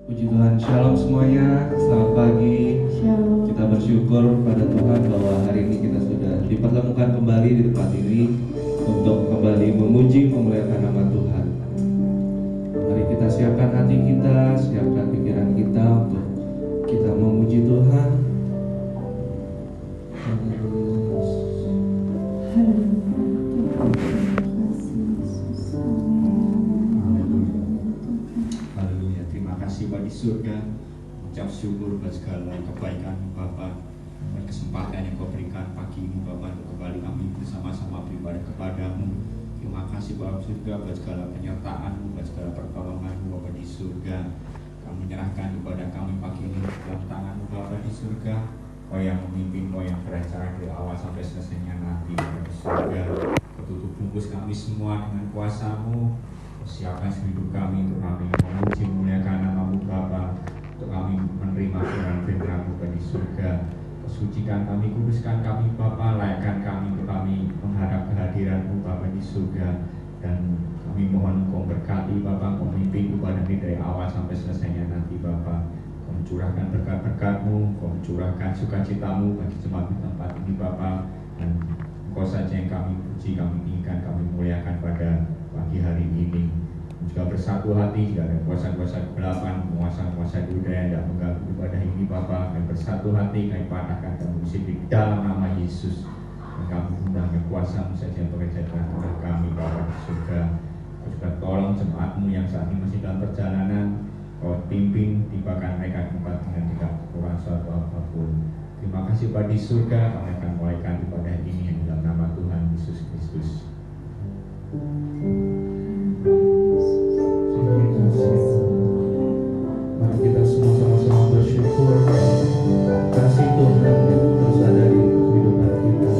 Puji Tuhan, Shalom semuanya, selamat pagi. Shalom. Kita bersyukur pada Tuhan bahwa hari ini kita sudah dipertemukan kembali di tempat ini untuk kembali memuji memuliakan nama Tuhan. Mari kita siapkan hati kita, siapkan pikiran kita untuk kita memuji Tuhan. Haleluya, terima kasih Bapa di surga. Ucap syukur buat segala kebaikan Bapa, buat kesempatan yang Kau berikan pagi ini Bapa, untuk kembali kami bersama-sama beribadah kepadamu. Terima kasih Bapa surga buat segala penyertaan-Mu, buat segala pertolongan-Mu Bapa di surga. Kami menyerahkan kepada kami pagi ini dalam tangan-Mu Bapa di surga. Kau yang memimpin, Kau yang beracara dari awal sampai selesainya nanti Bapa di surga. Tutup bungkus kami semua dengan kuasa-Mu. Siapkan hidup kami untuk kami memuji memuliakan nama-Mu Bapa, untuk kami menerima firman-firman-Mu di surga. Sucikan kami, kuduskan kami Bapa, layakkan kami untuk kami menghadap kehadiran-Mu Bapa di surga. Dan kami mohon Kau berkati Bapa, Kau memimpin kepada kami dari awal sampai selesainya nanti Bapa. Kau mencurahkan berkat-berkat-Mu, Kau mencurahkan sukacita-Mu bagi jemaat di tempat ini Bapa. Dan Kau saja yang kami puji, kami tinggikan, kami muliakan pada pagi hari ini. Juga bersatu hati, tidak ada kuasa-kuasa kegelapan, penguasa-penguasa dunia yang tidak mengganggu ibadah ini Bapa. Kami bersatu hati, kami patahkan, kami usir di dalam nama Yesus. Dan kami undang kuasa-Mu saja yang bekerja di tengah kami Bapa di surga. Kau juga tolong jemaat-Mu yang saat ini masih dalam perjalanan. Kau pimpin, tibakan mereka tempat dengan tidak kurang suatu apapun. Terima kasih Bapa di surga. Kami akan mulaikan ibadah ini dalam nama Tuhan Yesus Kristus. Mari kita semua sama-sama bersyukur. Kasih Tuhan yang terus ada di kehidupan kita.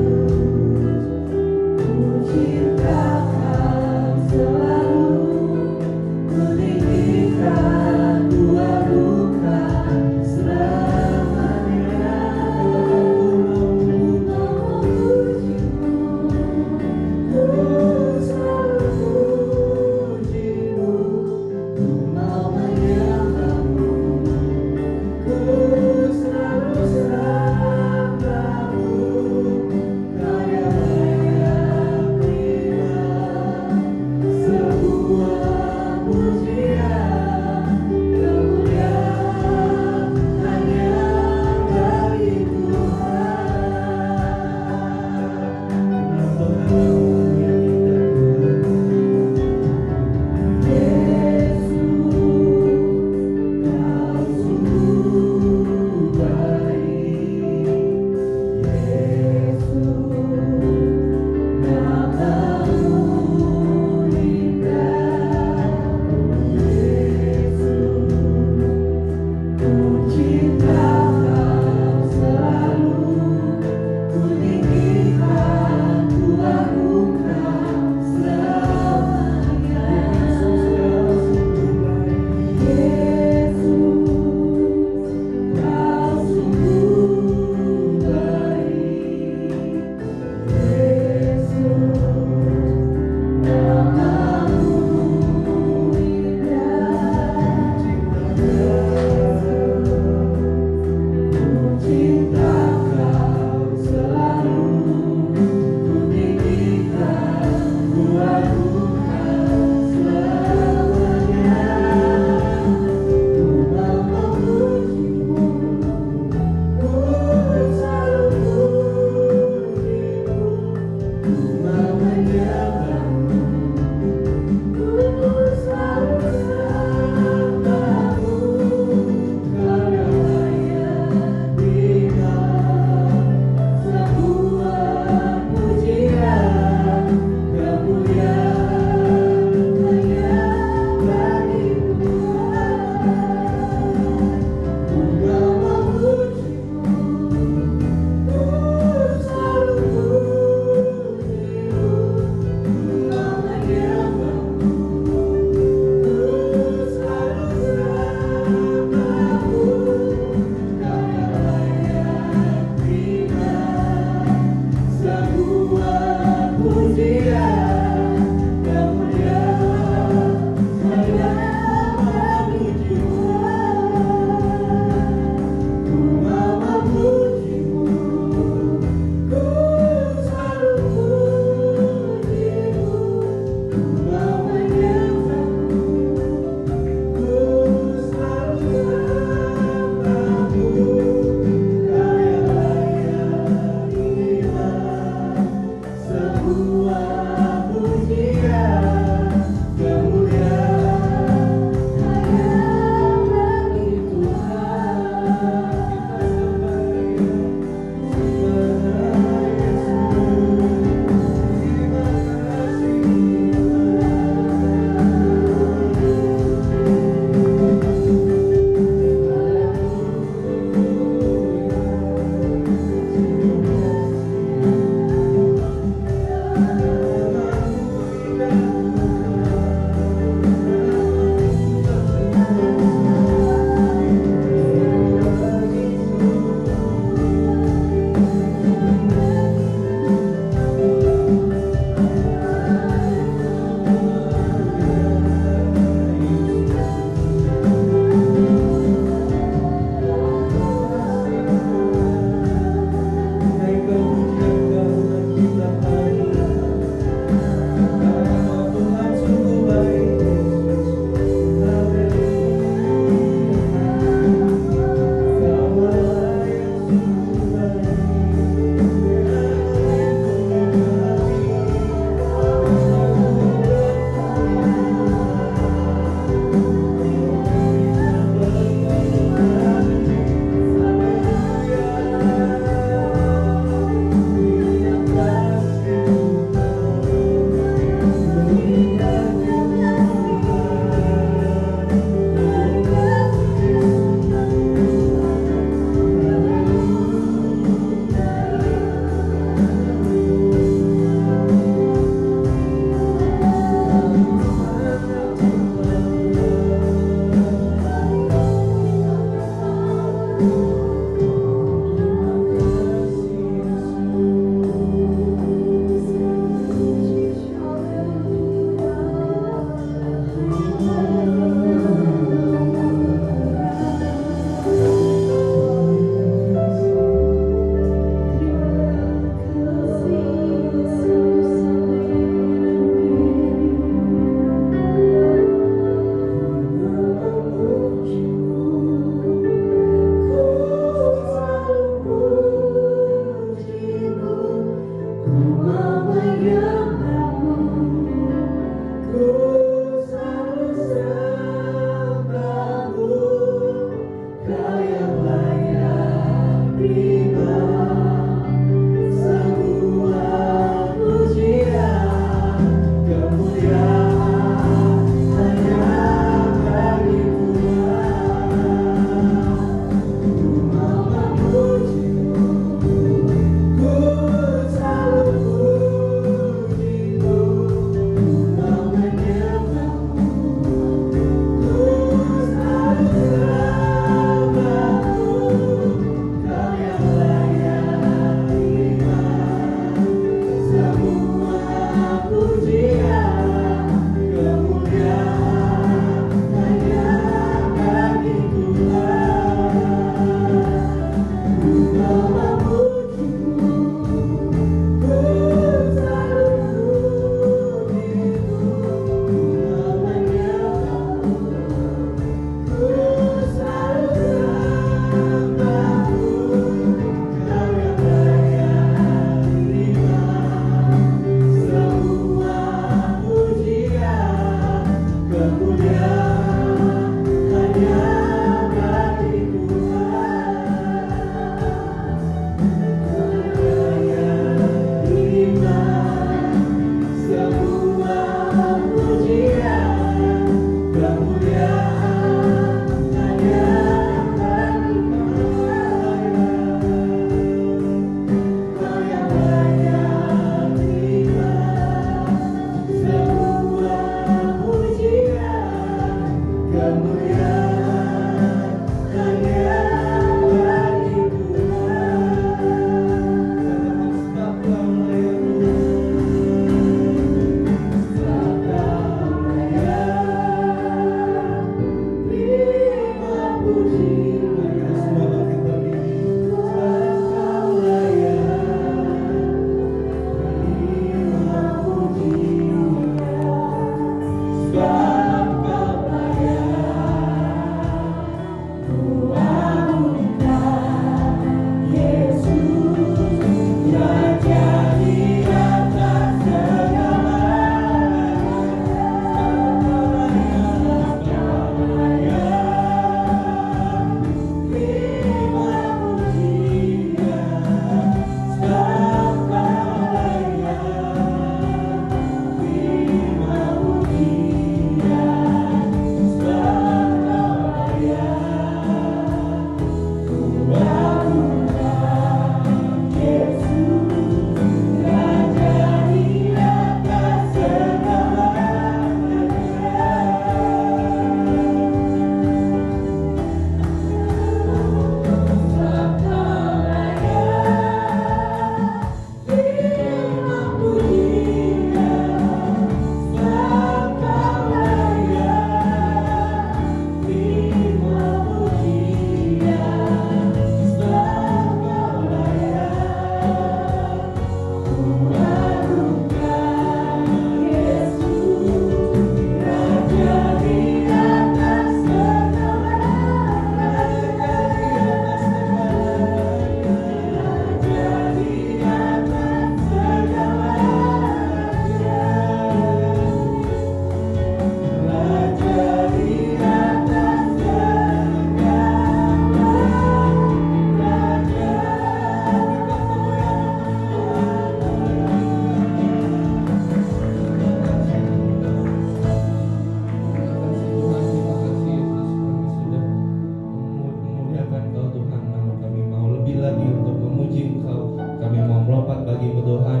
lebih lagi untuk memuji Engkau. Kami mau melompat bagimu Tuhan.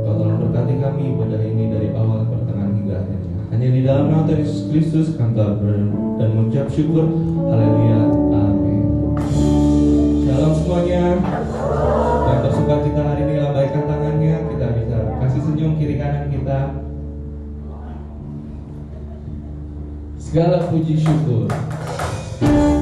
Kau tolong berkati kami ibadah ini dari awal pertengahan hingga akhirnya. Hanya di dalam nama Tuhan Yesus Kristus kami telah dan mengucap syukur. Haleluya. Amin. Shalom semuanya. Dan bersuka cita hari ini, lambaikan tangannya. Kita bisa kasih senyum kiri kanan kita. Segala puji syukur Sebab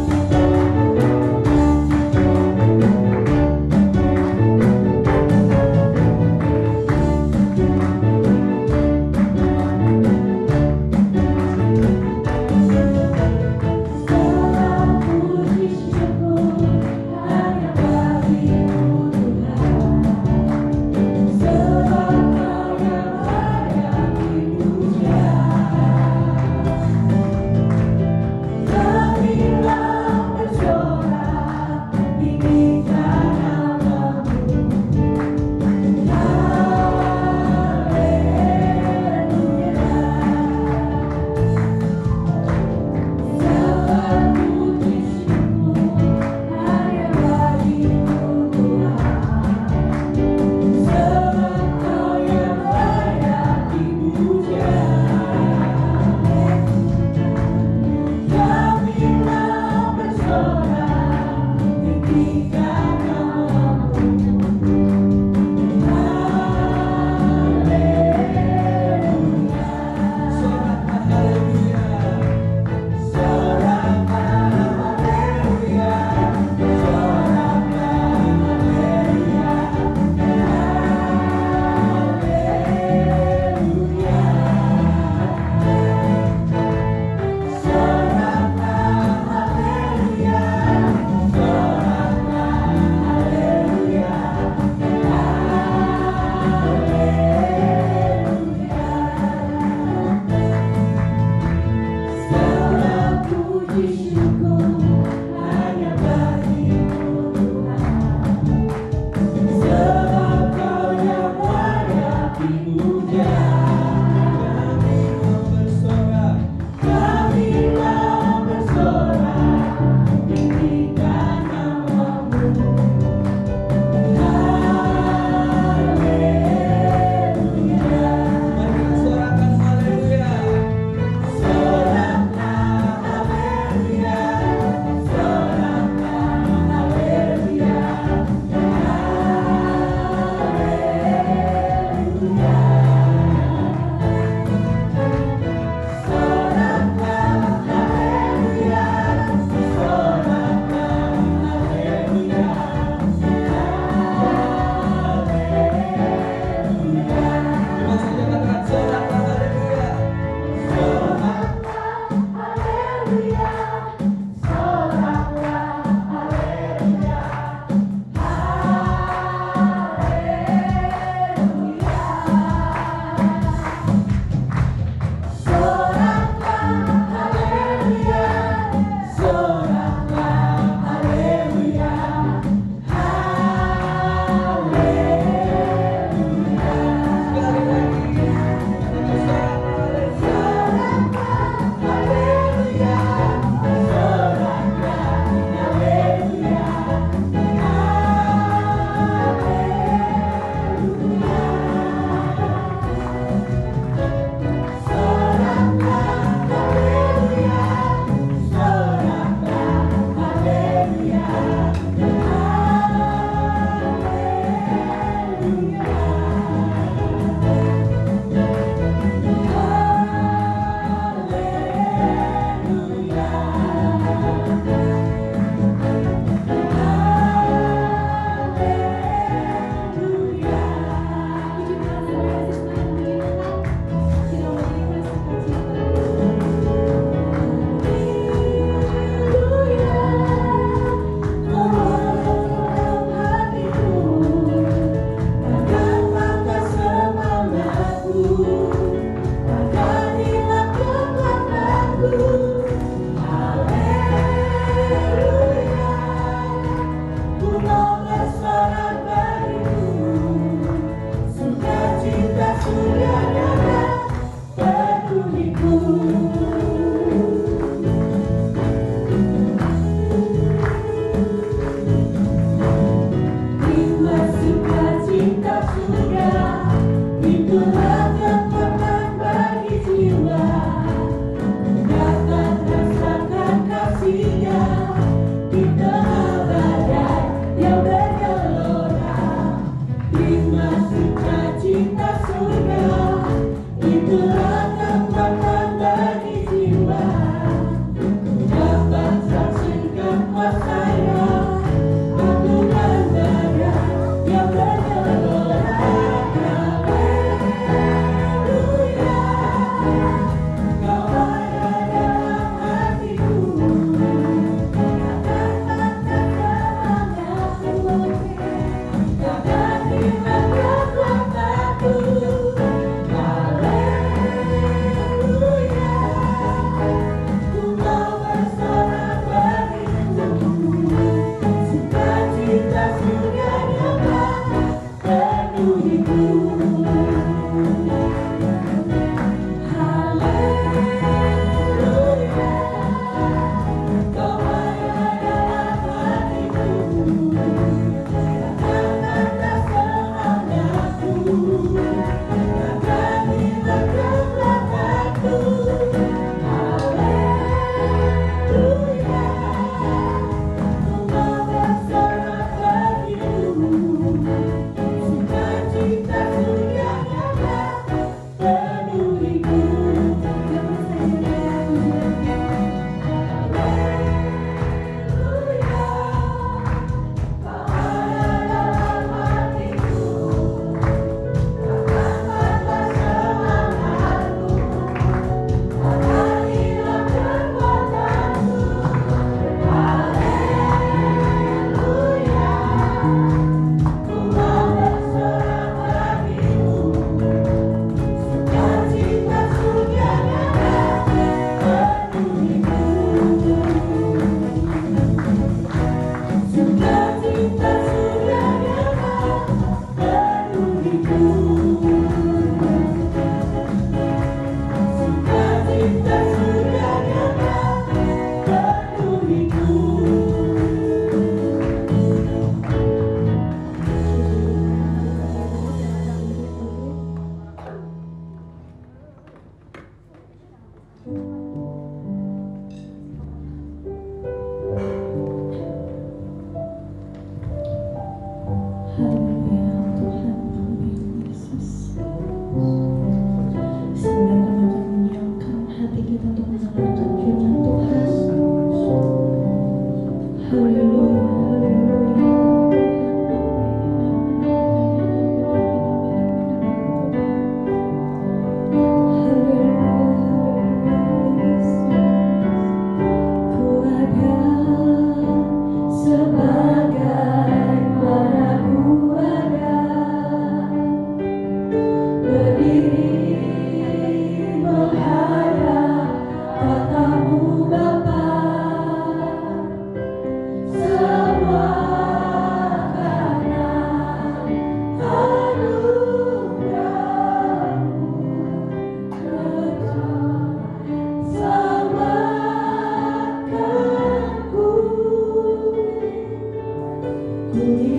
Tercurah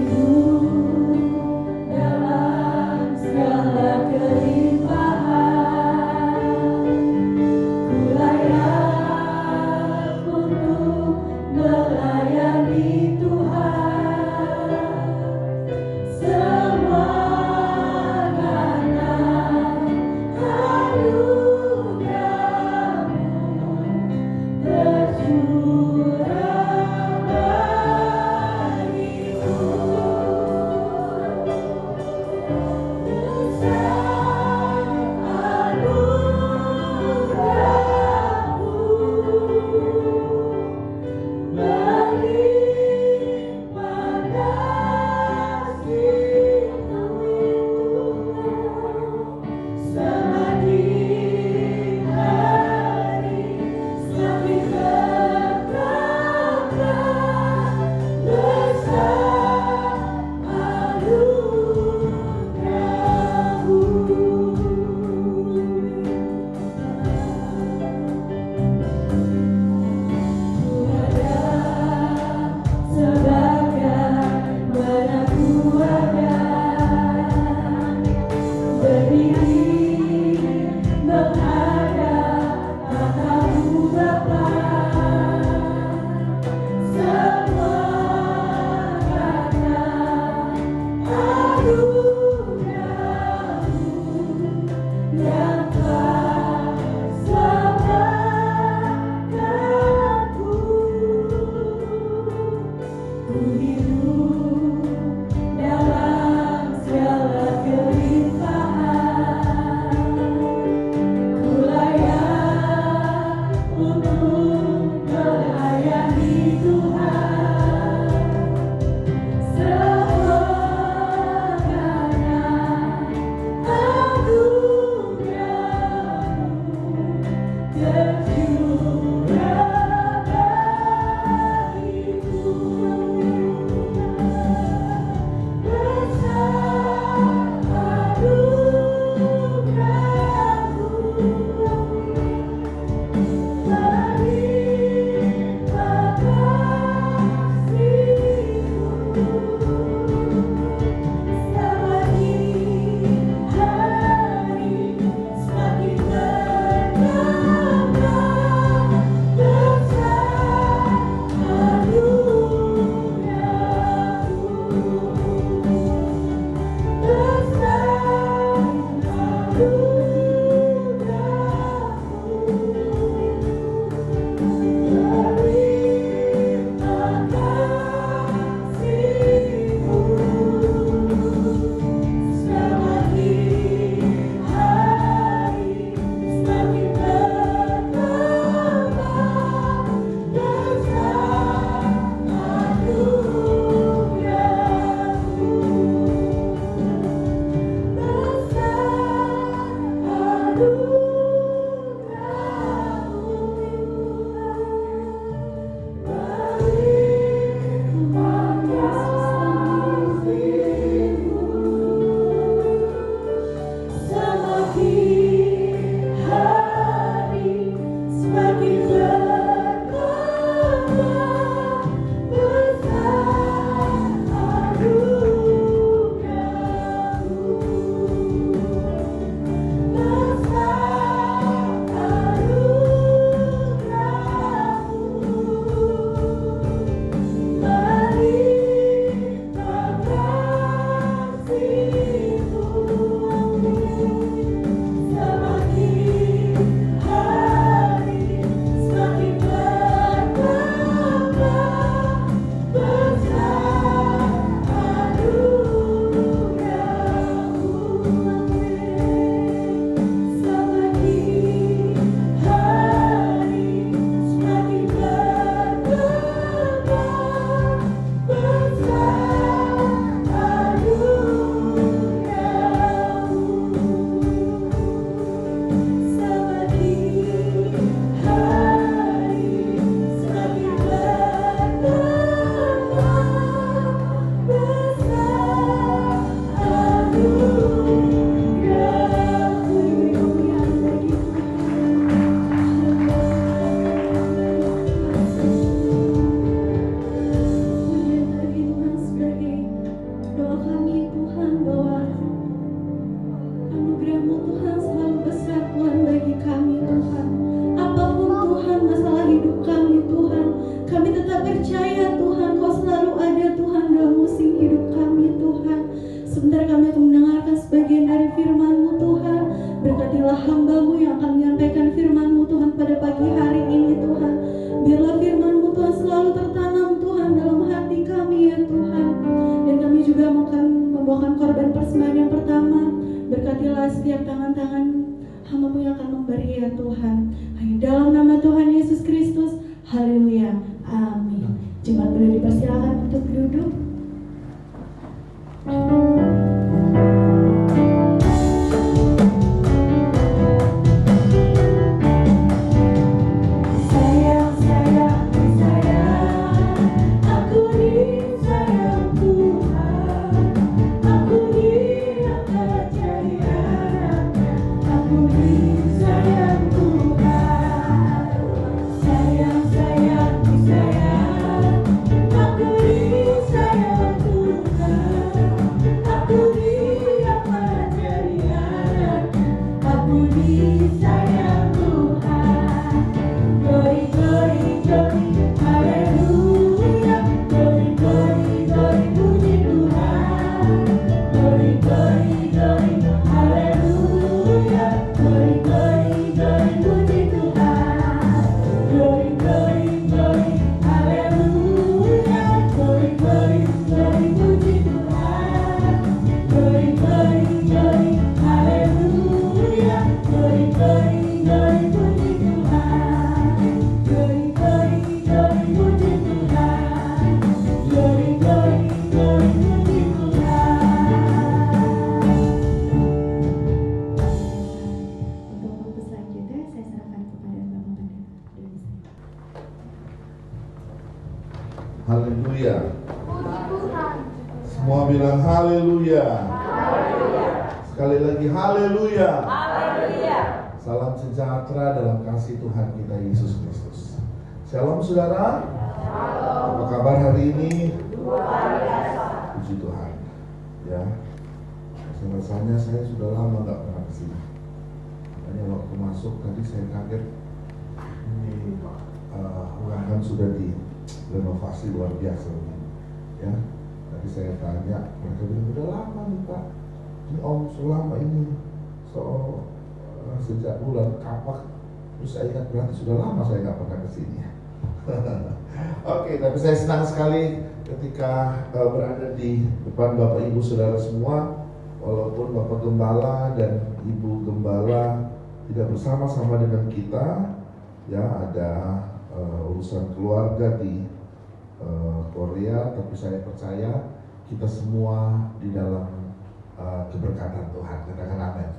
bagiku. Sebentar kami akan mendengarkan sebagian dari firman-Mu Tuhan. Berkatilah hamba-Mu yang akan menyampaikan firman-Mu Tuhan pada pagi hari ini Tuhan. Biarlah firman-Mu Tuhan selalu tertanam Tuhan dalam hati kami ya Tuhan. Dan kami juga akan membawakan korban persembahan yang pertama. Berkatilah setiap tangan-tangan hamba-Mu yang akan memberi ya Tuhan. Hanya dalam nama Tuhan Yesus Kristus. Haleluya. Amin. Jemaat boleh dipersilakan untuk duduk. Haleluya. Semua bilang haleluya. Sekali lagi haleluya. Salam sejahtera dalam kasih Tuhan kita Yesus Kristus. Shalom saudara. Apa kabar hari ini? Puji Tuhan. Ya. Rasanya saya sudah lama nggak pernah kesini. Makanya waktu masuk tadi saya kaget. Ini ruangan sudah direnovasi luar biasa. Ya. Tadi saya tanya, mereka bilang udah lama nih Pak. Ini Om selama ini sejak bulan Kapak. Terus saya ingat berarti sudah lama saya nggak pernah kesini. Oke, tapi saya senang sekali ketika berada di depan Bapak Ibu Saudara semua. Walaupun Bapak Gembala dan Ibu Gembala tidak bersama-sama dengan kita, ya ada urusan keluarga di Korea, tapi saya percaya kita semua di dalam keberkatan Tuhan. Katakan amin.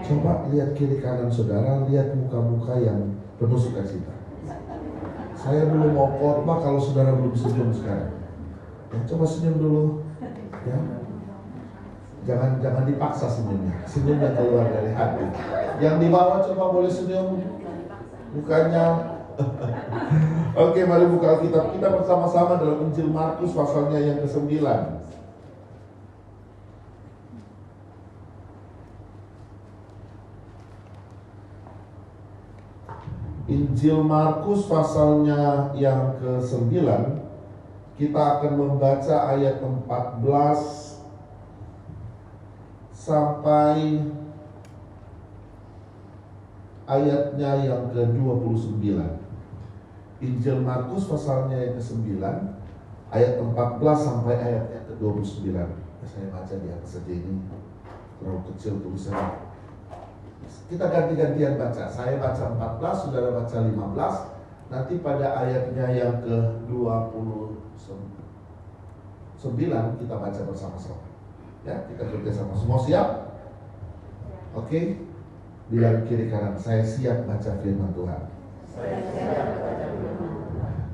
Coba lihat kiri kanan saudara, lihat muka-muka yang penuh sukacita. Saya belum mau khotbah kalau saudara belum senyum sekarang. Ya, coba senyum dulu. Ya. Jangan dipaksa senyumnya. Senyumnya keluar dari hati. Yang di bawah coba boleh senyum mukanya. Oke, mari buka Alkitab kita bersama-sama dalam Injil Markus pasalnya yang ke-9. Injil Markus pasalnya yang ke-9. Kita akan membaca ayat 14 sampai ayatnya yang ke-29. Injil Markus pasalnya yang ke-9 ayat 14 sampai ayatnya ke-29. Saya baca di atas saja, ini terlalu kecil tulisannya. Kita ganti-gantian baca. Saya baca 14, saudara baca 15. Nanti pada ayatnya yang ke-29 kita baca bersama-sama. Ya, kita kerja sama. Semua siap? Oke. Bilang kiri kanan, saya siap baca firman Tuhan.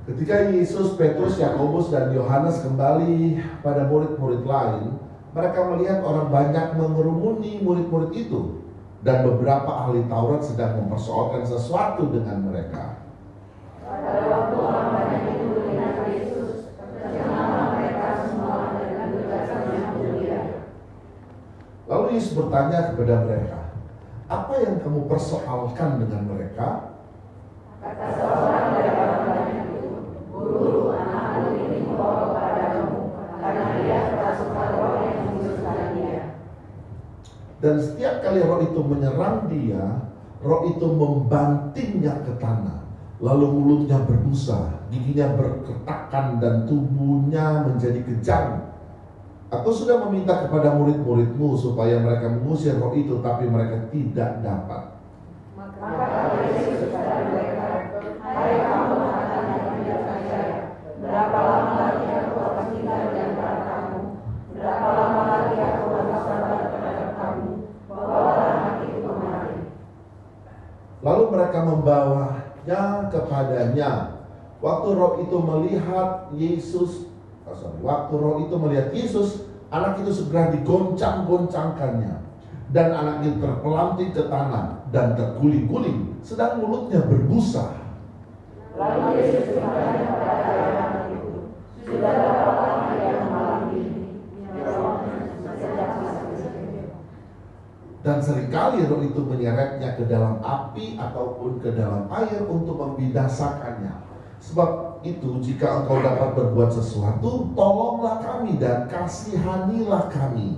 Ketika Yesus, Petrus, Yakobus dan Yohanes kembali pada murid-murid lain, mereka melihat orang banyak mengerumuni murid-murid itu, dan beberapa ahli Taurat sedang mempersoalkan sesuatu dengan mereka. Pada waktu orang banyak itu melihat Yesus, tercengang mereka semua dengan belasan yang mulia. Lalu Yesus bertanya kepada mereka, apa yang kamu persoalkan dengan mereka? Kata seorang dari orang banyak itu, Guru, anak ini membawa kepadamu, karena dia kerasukan roh yang menyusahkan dia. Dan setiap kali roh itu menyerang dia, roh itu membantingnya ke tanah. Lalu mulutnya berbusa, giginya berketakan dan tubuhnya menjadi kejang. Aku sudah meminta kepada murid-muridmu supaya mereka mengusir roh itu, tapi mereka tidak dapat. Maka Yesus kepada mereka, "Hai kamu anak yang tidak percaya, berapa lama lagi aku akan tinggal di antara kamu? Berapa lama lagi aku akan sabar terhadap kamu? Bawalah anak itu kemari." Lalu mereka membawanya kepadanya. Waktu roh itu melihat Yesus, anak itu segera digoncang-goncangkannya, dan anak itu terpelanting ke tanah dan terguling-guling, sedang mulutnya berbusa. Lalu Yesus bertanya kepada anak itu, "Sudah berapa lama ia mengalami ini?" Jawabnya, "Sejak masih kecil." Dan seringkali roh itu menyeretnya ke dalam api ataupun ke dalam air untuk membinasakannya. Sebab itu, jika engkau dapat berbuat sesuatu, tolonglah kami dan kasihanilah kami.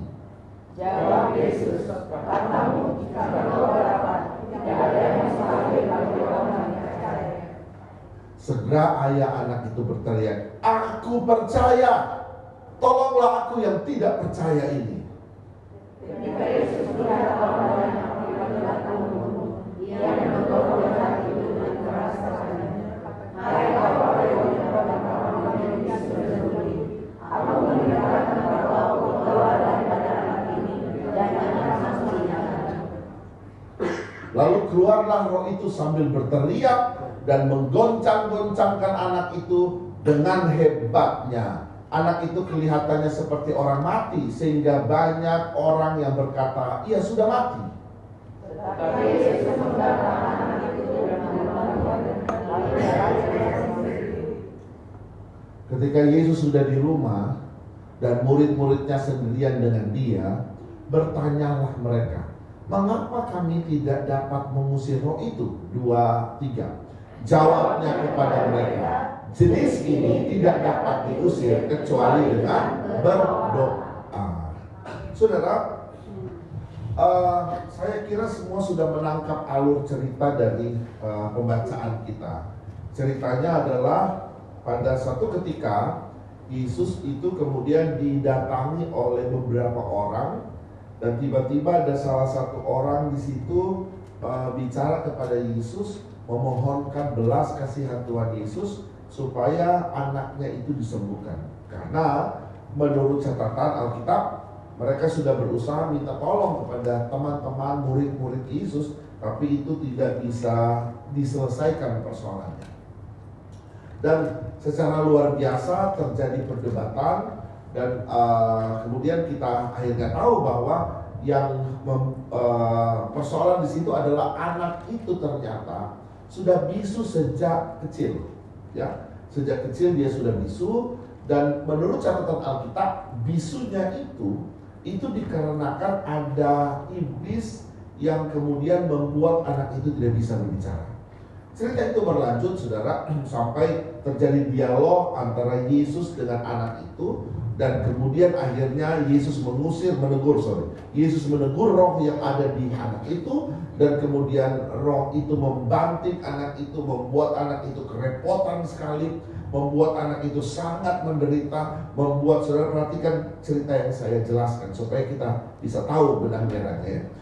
Jawab Yesus, "Katamu, jika engkau dapat, tidak ada yang mustahil bagi orang yang percaya." Segera ayah anak itu berteriak, "Aku percaya, tolonglah aku yang tidak percaya ini." Ketika Yesus melihat orang banyak mendengarkan umum, ia mendorong anak itu dengan keras katanya, "Hai bapak yang orang yang disembunyi, aku mendengarkan bahwa aku keluar daripada anak ini dan anak masuk dinyatakan." Lalu keluarlah roh itu sambil berteriak dan menggoncang-goncangkan anak itu dengan hebatnya. Anak itu kelihatannya seperti orang mati, sehingga banyak orang yang berkata, "Ia sudah mati." Tetapi Yesus membawa anak itu dan membawa lalu Ketika Yesus sudah di rumah dan murid-muridnya sendirian dengan dia, bertanyalah mereka, "Mengapa kami tidak dapat mengusir roh itu?" 2, 3. Jawabnya kepada mereka, "Jenis ini tidak dapat diusir kecuali dengan berdoa." Saudara, saya kira semua sudah menangkap alur cerita dari pembacaan kita. Ceritanya adalah pada suatu ketika Yesus itu kemudian didatangi oleh beberapa orang, dan tiba-tiba ada salah satu orang di situ bicara kepada Yesus, memohonkan belas kasihan Tuhan Yesus supaya anaknya itu disembuhkan. Karena menurut catatan Alkitab, mereka sudah berusaha minta tolong kepada teman-teman murid-murid Yesus, tapi itu tidak bisa diselesaikan persoalannya. Dan secara luar biasa terjadi perdebatan, dan kemudian kita akhirnya tahu bahwa yang persoalan di situ adalah anak itu ternyata sudah bisu sejak kecil, ya. Sejak kecil dia sudah bisu, dan menurut catatan Alkitab, bisunya itu dikarenakan ada iblis yang kemudian membuat anak itu tidak bisa berbicara. Cerita itu berlanjut, saudara, sampai terjadi dialog antara Yesus dengan anak itu, dan kemudian akhirnya Yesus Yesus menegur roh yang ada di anak itu, dan kemudian roh itu membanting anak itu, membuat anak itu kerepotan sekali, membuat anak itu sangat menderita, membuat, saudara perhatikan cerita yang saya jelaskan supaya kita bisa tahu benang merahnya.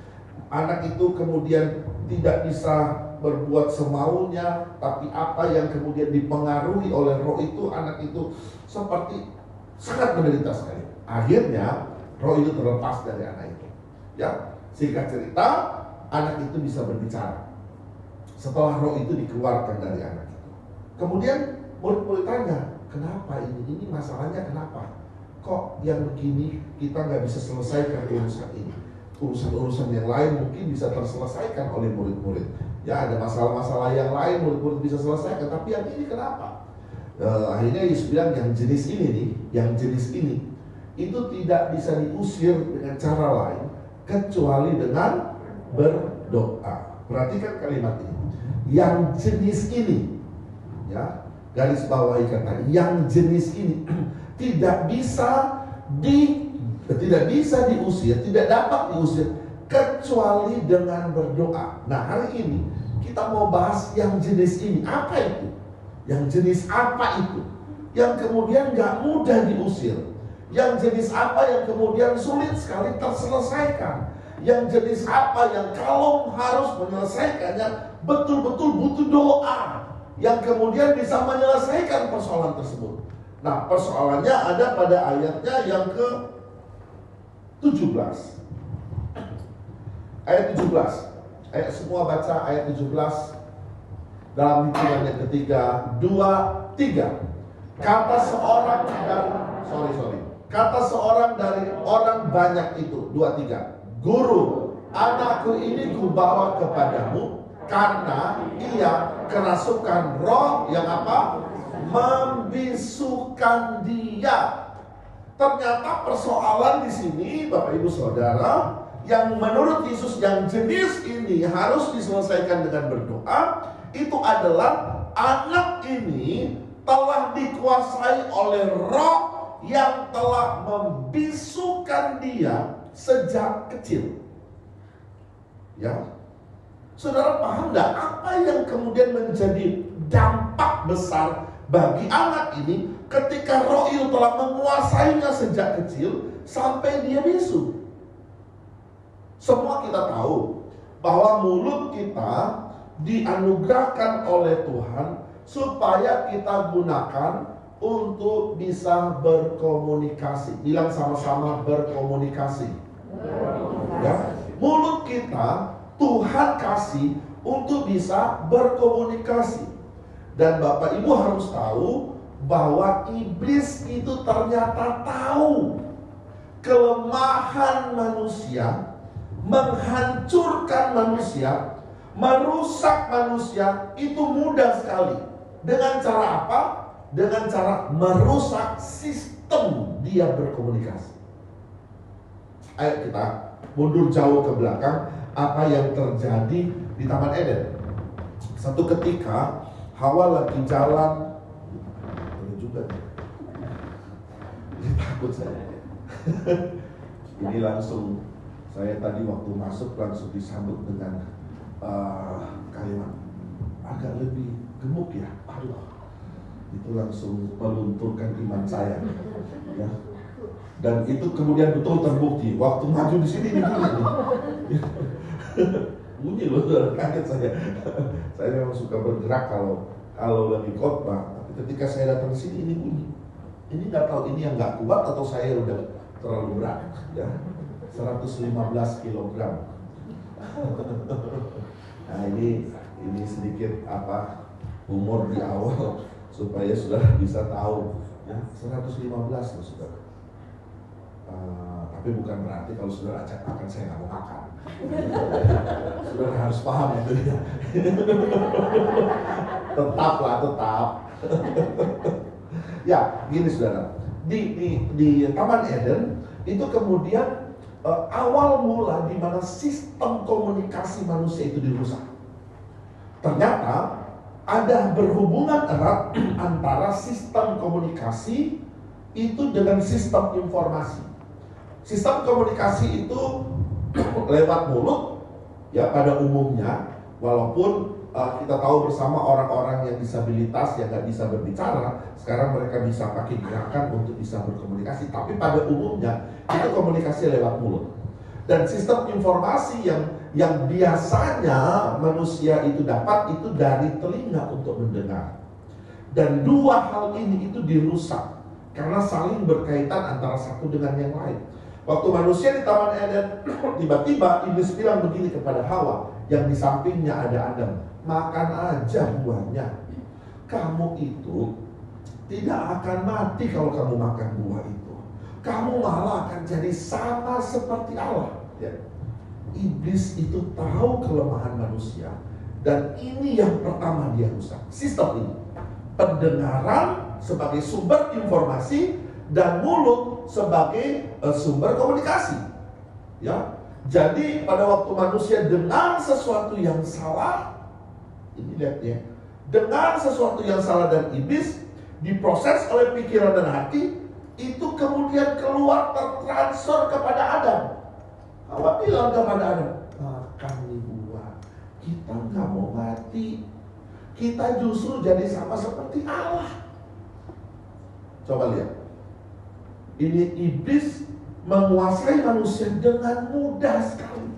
Anak itu kemudian tidak bisa berbuat semaunya, tapi apa yang kemudian dipengaruhi oleh roh itu, anak itu seperti sangat menderita sekali. Akhirnya roh itu terlepas dari anak itu, ya. Singkat cerita, anak itu bisa berbicara setelah roh itu dikeluarkan dari anak itu. Kemudian murid-murid tanya, "Kenapa ini masalahnya kenapa? Kok yang begini kita nggak bisa selesaikan urusan ini? Urusan-urusan yang lain mungkin bisa terselesaikan oleh murid-murid. Ya, ada masalah-masalah yang lain murid-murid bisa selesaikan, tapi yang ini kenapa?" Akhirnya Yesus bilang, yang jenis ini itu tidak bisa diusir dengan cara lain kecuali dengan berdoa. Perhatikan kalimat ini, yang jenis ini, ya, garis bawahi kata yang jenis ini tidak bisa diusir, tidak dapat diusir kecuali dengan berdoa. Nah, hari ini kita mau bahas yang jenis ini. Apa itu? Yang jenis apa itu? Yang kemudian gak mudah diusir. Yang jenis apa yang kemudian sulit sekali terselesaikan. Yang jenis apa yang kalau harus menyelesaikannya betul-betul butuh doa, yang kemudian bisa menyelesaikan persoalan tersebut. Nah, persoalannya ada pada ayatnya yang ke-17. Ayat 17. Ayat semua baca ayat 17 dalam hitungan yang ketiga, 2, 3. Kata seorang dari orang banyak itu, 2, 3. Guru, anakku ini kubawa kepadamu karena ia kerasukan roh yang apa? Membisukan dia. Ternyata persoalan di sini, Bapak Ibu Saudara, yang menurut Yesus yang jenis ini harus diselesaikan dengan berdoa, itu adalah anak ini telah dikuasai oleh roh yang telah membisukan dia sejak kecil. Ya, saudara paham nggak apa yang kemudian menjadi dampak besar bagi anak ini ketika roh itu telah menguasainya sejak kecil sampai dia bisu? Semua kita tahu bahwa mulut kita dianugerahkan oleh Tuhan supaya kita gunakan untuk bisa berkomunikasi. Bilang sama-sama, berkomunikasi. Ya, mulut kita Tuhan kasih untuk bisa berkomunikasi. Dan Bapak Ibu harus tahu bahwa iblis itu ternyata tahu kelemahan manusia, menghancurkan manusia, merusak manusia itu mudah sekali. Dengan cara apa? Dengan cara merusak sistem dia berkomunikasi. Ayo kita mundur jauh ke belakang. Apa yang terjadi di Taman Eden? Satu ketika Hawa lagi jalan. Ini juga ini takut saya. Ini langsung saya tadi waktu masuk langsung disambut dengan kalimat agak lebih gemuk ya. Aduh, itu langsung melunturkan iman saya, ya. Dan itu kemudian betul terbukti. Waktu maju di sini ini bunyi loh, kaget saya. Saya memang suka bergerak kalau lagi khotbah. Tapi ketika saya datang ke sini ini bunyi. Ini nggak tahu ini yang nggak kuat atau saya udah terlalu berat, ya. 115 kilogram. Nah ini sedikit humor di awal supaya saudara bisa tahu, ya. 115 loh saudara. Tapi bukan berarti kalau saudara ajak makan saya nggak mau makan. Saudara harus paham itu ya. Tetap. Ya, gini saudara. Di Taman Eden itu kemudian awal mula di mana sistem komunikasi manusia itu dirusak. Ternyata ada berhubungan erat antara sistem komunikasi itu dengan sistem informasi. Sistem komunikasi itu lewat mulut, ya pada umumnya, walaupun kita tahu bersama orang-orang yang disabilitas yang nggak bisa berbicara, sekarang mereka bisa pakai gerakan untuk bisa berkomunikasi. Tapi pada umumnya itu komunikasi lewat mulut. Dan sistem informasi yang biasanya manusia itu dapat itu dari telinga untuk mendengar. Dan dua hal ini itu dirusak karena saling berkaitan antara satu dengan yang lain. Waktu manusia di Taman Eden, tiba-tiba iblis bilang begini kepada Hawa, yang di sampingnya ada Adam, makan aja buahnya. Kamu itu tidak akan mati kalau kamu makan buah itu. Kamu malah akan jadi sama seperti Allah. Ya. Iblis itu tahu kelemahan manusia, dan ini yang pertama dia rusak. Sistem ini, pendengaran sebagai sumber informasi dan mulut sebagai sumber komunikasi. Ya, jadi pada waktu manusia dengar sesuatu yang salah, ini lihat ya, dengar sesuatu yang salah dan iblis diproses oleh pikiran dan hati, itu kemudian keluar tertransfer kepada Adam. Hawa bilang kepada Adam, makan nih buah, kita nggak mau mati, kita justru jadi sama seperti Allah. Coba lihat, ini iblis menguasai manusia dengan mudah sekali.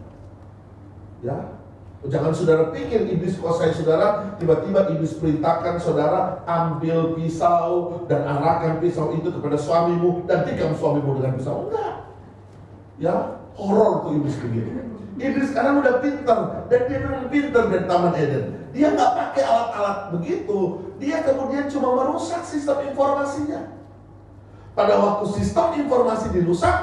Ya, jangan saudara pikir iblis kuasai saudara, tiba-tiba iblis perintahkan saudara ambil pisau dan arahkan pisau itu kepada suamimu dan tikam suamimu dengan pisau. Enggak. Ya, horor tuh iblis begitu. Iblis sekarang udah pintar, dan dia memang pintar dari Taman Eden. Dia nggak pakai alat-alat begitu. Dia kemudian cuma merusak sistem informasinya. Pada waktu sistem informasi dirusak,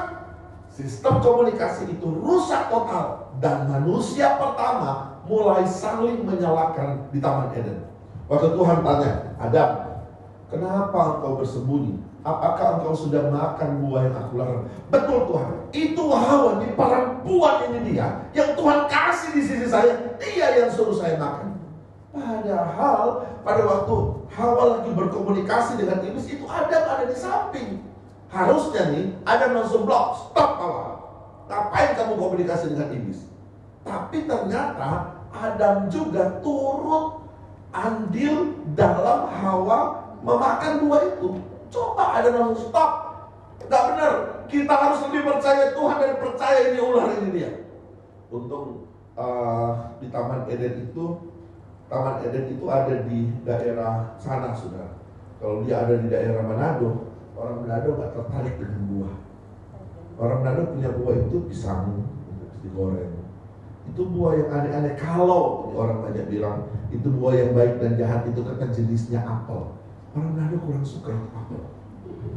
sistem komunikasi itu rusak total. Dan manusia pertama mulai saling menyalahkan di Taman Eden. Waktu Tuhan tanya, Adam, kenapa engkau bersembunyi? Apakah engkau sudah makan buah yang aku larang? Betul Tuhan, itu Hawa, ini perempuan ini dia yang Tuhan kasih di sisi saya, dia yang suruh saya makan. Padahal pada waktu Hawa lagi berkomunikasi dengan iblis, itu Adam ada di samping. Harusnya nih Adam langsung blok, stop Hawa, ngapain kamu komunikasi dengan iblis? Tapi ternyata Adam juga turut andil dalam Hawa memakan buah itu. Coba Adam langsung stop, nggak benar. Kita harus lebih percaya Tuhan dan percaya ini ular ini dia. Untung di Taman Eden itu ada di daerah sana, saudara. Kalau dia ada di daerah Manado, orang Manado nggak tertarik dengan buah. Orang Manado punya buah itu pisang digoreng. Itu buah yang aneh-aneh. Kalau orang banyak bilang itu buah yang baik dan jahat, itu kata jenisnya apel. Orang Manado kurang suka itu apel.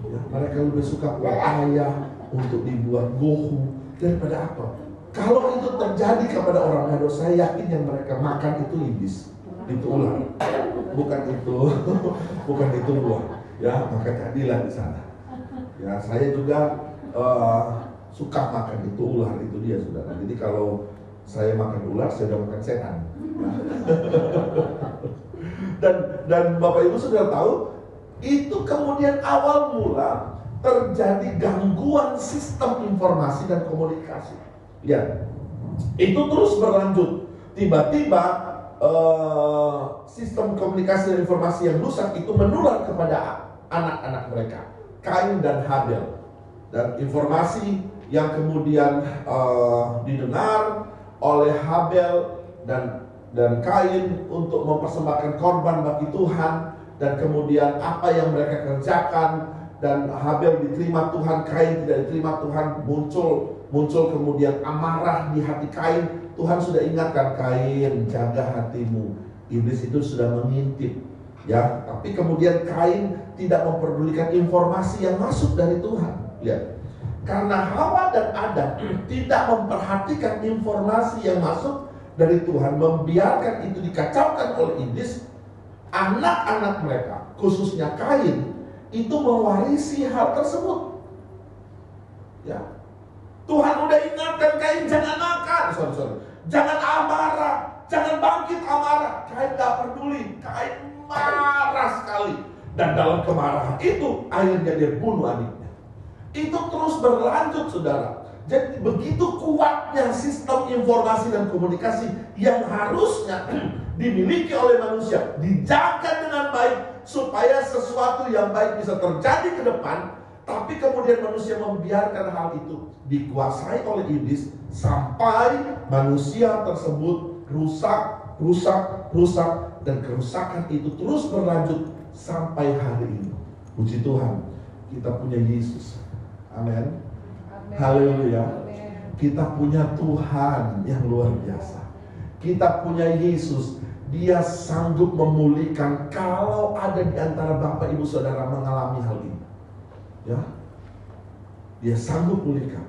Ya, mereka lebih suka pepaya untuk dibuat gohu daripada apel. Kalau itu terjadi kepada orang Manado, saya yakin yang mereka makan itu iblis, itu ular, bukan itu buah. Ya, maka jadilah di sana. Ya, saya juga suka makan itu ular, itu dia saudara. Jadi kalau saya makan ular, saya sudah makan setan. Dan Bapak Ibu sudah tahu, itu kemudian awal mula terjadi gangguan sistem informasi dan komunikasi. Ya, itu terus berlanjut. Tiba-tiba sistem komunikasi dan informasi yang rusak itu menular kepada anak-anak mereka, Kain dan Habel. Dan informasi yang kemudian didengar oleh Habel dan Kain untuk mempersembahkan korban bagi Tuhan, dan kemudian apa yang mereka kerjakan, dan Habel diterima Tuhan, Kain tidak diterima Tuhan, muncul kemudian amarah di hati Kain. Tuhan sudah ingatkan, Kain, jaga hatimu. Iblis itu sudah mengintip, ya. Tapi kemudian Kain tidak memperdulikan informasi yang masuk dari Tuhan, ya. Karena Hawa dan Adam tidak memperhatikan informasi yang masuk dari Tuhan, membiarkan itu dikacaukan oleh iblis. Anak-anak mereka, khususnya Kain, itu mewarisi hal tersebut. Ya, Tuhan udah ingatkan Kain, jangan makan, jangan amarah, jangan bangkit amarah. Kain gak peduli, Kain marah sekali, dan dalam kemarahan itu akhirnya dia bunuh adiknya. Itu terus berlanjut, saudara. Jadi begitu kuatnya sistem informasi dan komunikasi yang harusnya dimiliki oleh manusia, dijaga dengan baik supaya sesuatu yang baik bisa terjadi ke depan. Tapi kemudian manusia membiarkan hal itu dikuasai oleh iblis sampai manusia tersebut rusak, dan kerusakan itu terus berlanjut sampai hari ini. Puji Tuhan, kita punya Yesus. Amin. Haleluya. Kita punya Tuhan yang luar biasa. Kita punya Yesus. Dia sanggup memulihkan kalau ada di antara Bapak Ibu Saudara mengalami hal ini. Ya. Dia sanggup pulihkan.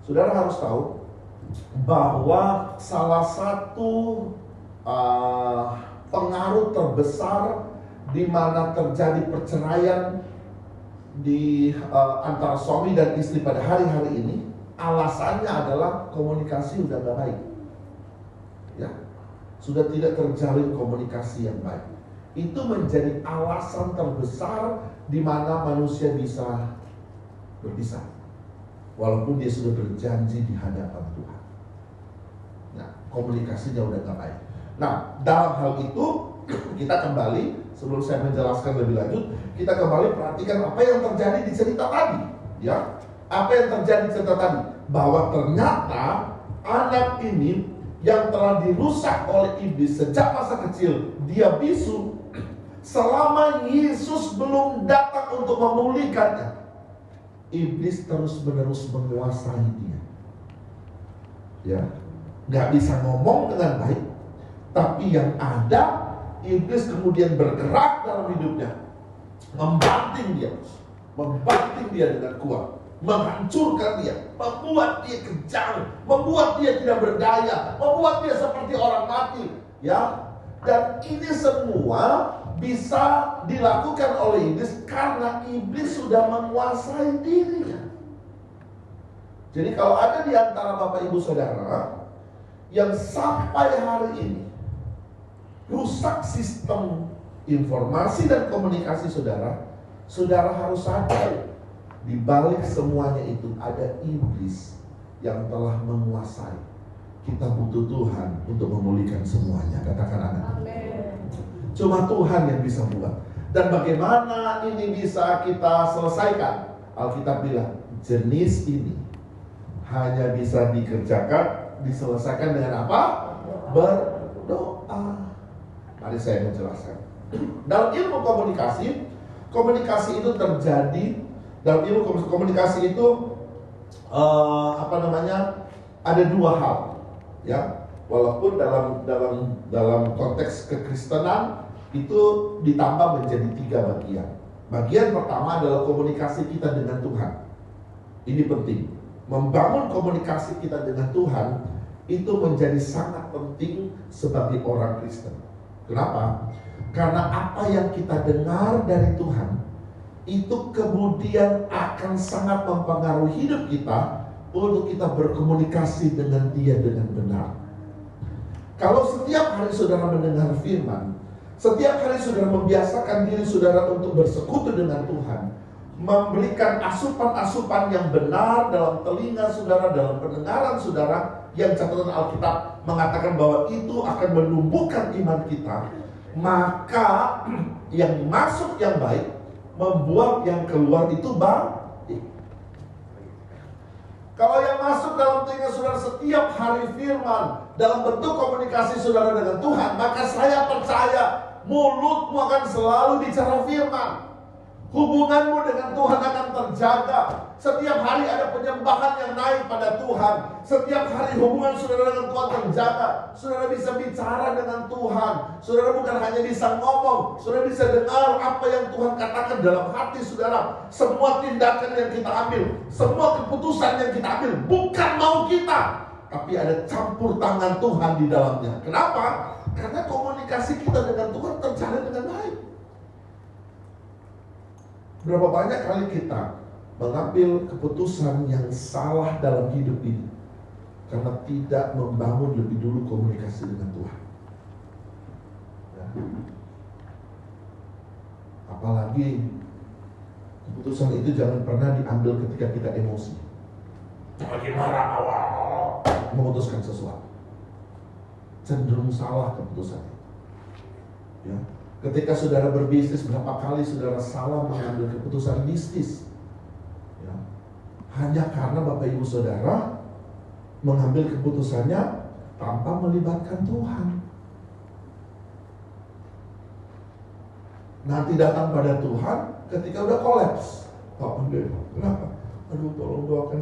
Saudara harus tahu bahwa salah satu pengaruh terbesar di mana terjadi perceraian di antara suami dan istri pada hari-hari ini, alasannya adalah komunikasi udah gak baik. Ya, sudah tidak terjalin komunikasi yang baik. Itu menjadi alasan terbesar di mana manusia bisa berpisah. walaupun dia sudah berjanji di hadapan Tuhan. Nah, komunikasinya udah gak baik. Nah, dalam hal itu kita kembali, sebelum saya menjelaskan lebih lanjut, kita kembali perhatikan apa yang terjadi di cerita tadi, ya. Apa yang terjadi di cerita tadi? Bahwa ternyata anak ini yang telah dirusak oleh iblis sejak masa kecil, dia bisu. Selama Yesus belum datang untuk memulihkannya, iblis terus-menerus menguasai dia. Ya, nggak bisa ngomong dengan baik, tapi yang ada iblis kemudian bergerak dalam hidupnya, membanting dia dengan kuat, menghancurkan dia, membuat dia kejam, membuat dia tidak berdaya, membuat dia seperti orang mati, ya. Dan ini semua bisa dilakukan oleh iblis karena iblis sudah menguasai dirinya. Jadi kalau ada di antara Bapak Ibu Saudara yang sampai hari ini rusak sistem informasi dan komunikasi saudara, saudara harus sadar di balik semuanya itu ada iblis yang telah menguasai. Kita butuh Tuhan untuk memulihkan semuanya. Katakan amin. Cuma Tuhan yang bisa buat. Dan bagaimana ini bisa kita selesaikan? Alkitab bilang jenis ini hanya bisa diselesaikan dengan apa? Berdoa. Mari saya menjelaskan. Dalam ilmu komunikasi itu terjadi. Dalam ilmu komunikasi itu ada dua hal, ya. Walaupun dalam konteks kekristenan itu ditambah menjadi 3 bagian. Bagian pertama adalah komunikasi kita dengan Tuhan. Ini penting. Membangun komunikasi kita dengan Tuhan itu menjadi sangat penting sebagai orang Kristen. Kenapa? Karena apa yang kita dengar dari Tuhan itu kemudian akan sangat mempengaruhi hidup kita untuk kita berkomunikasi dengan Dia dengan benar. Kalau setiap hari saudara mendengar firman, setiap hari saudara membiasakan diri saudara untuk bersekutu dengan Tuhan, memberikan asupan-asupan yang benar dalam telinga saudara, dalam pendengaran saudara, yang catatan Alkitab mengatakan bahwa itu akan menumbuhkan iman kita, maka yang masuk yang baik membuat yang keluar itu baik. Kalau yang masuk dalam telinga saudara setiap hari firman dalam bentuk komunikasi saudara dengan Tuhan, maka saya percaya mulutmu akan selalu bicara firman. Hubunganmu dengan Tuhan akan terjaga. Setiap hari ada penyembahan yang naik pada Tuhan. Setiap hari hubungan saudara dengan Tuhan terjaga. Saudara bisa bicara dengan Tuhan. Saudara bukan hanya bisa ngomong, saudara bisa dengar apa yang Tuhan katakan dalam hati saudara. Semua tindakan yang kita ambil, semua keputusan yang kita ambil bukan mau kita, tapi ada campur tangan Tuhan di dalamnya. Kenapa? Karena komunikasi kita dengan Tuhan terjalin dengan baik. Berapa banyak kali kita mengambil keputusan yang salah dalam hidup ini karena tidak membangun lebih dulu komunikasi dengan Tuhan, ya. Apalagi keputusan itu jangan pernah diambil ketika kita emosi, lagi marah awal memutuskan sesuatu, cenderung salah keputusannya, ya. Ketika saudara berbisnis, berapa kali saudara salah mengambil keputusan bisnis, ya. Hanya karena Bapak Ibu Saudara mengambil keputusannya tanpa melibatkan Tuhan. Nanti datang pada Tuhan ketika udah kolaps. Pak Pendeta, kenapa? Aduh, tolong doakan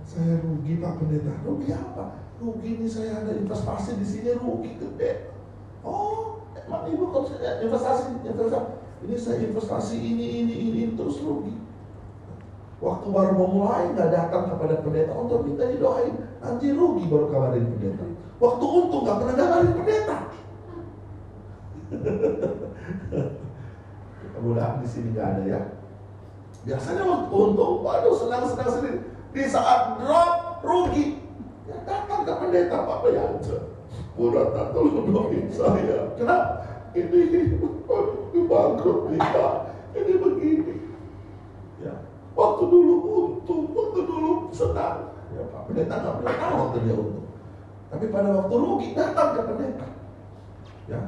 saya rugi Pak Pendeta. Rugi apa? Rugi ini saya ada investasi di sini, rugi gede. Oh, emang ibu kalau investasi ini saya investasi ini terus rugi. Waktu baru mau mulai nggak datang kepada pendeta untuk minta didoain, nanti rugi baru kabarin pendeta. Waktu untung nggak pernah kabarin pendeta. Mudah-mudahan di sini nggak ada ya. Biasanya waktu untung, waduh senang sendiri. Di saat drop rugi, ya datang ke pendeta, Pak Yanca. Udah tak tolong doain saya. Kenapa? Ini bangkrut nih Pak. Ini begini. Ya. Waktu dulu untung, waktu dulu senang. Ya Pak Pendeta nggak pernah tahu waktu dia untung. Tapi pada waktu rugi datang ke pendeta. Ya,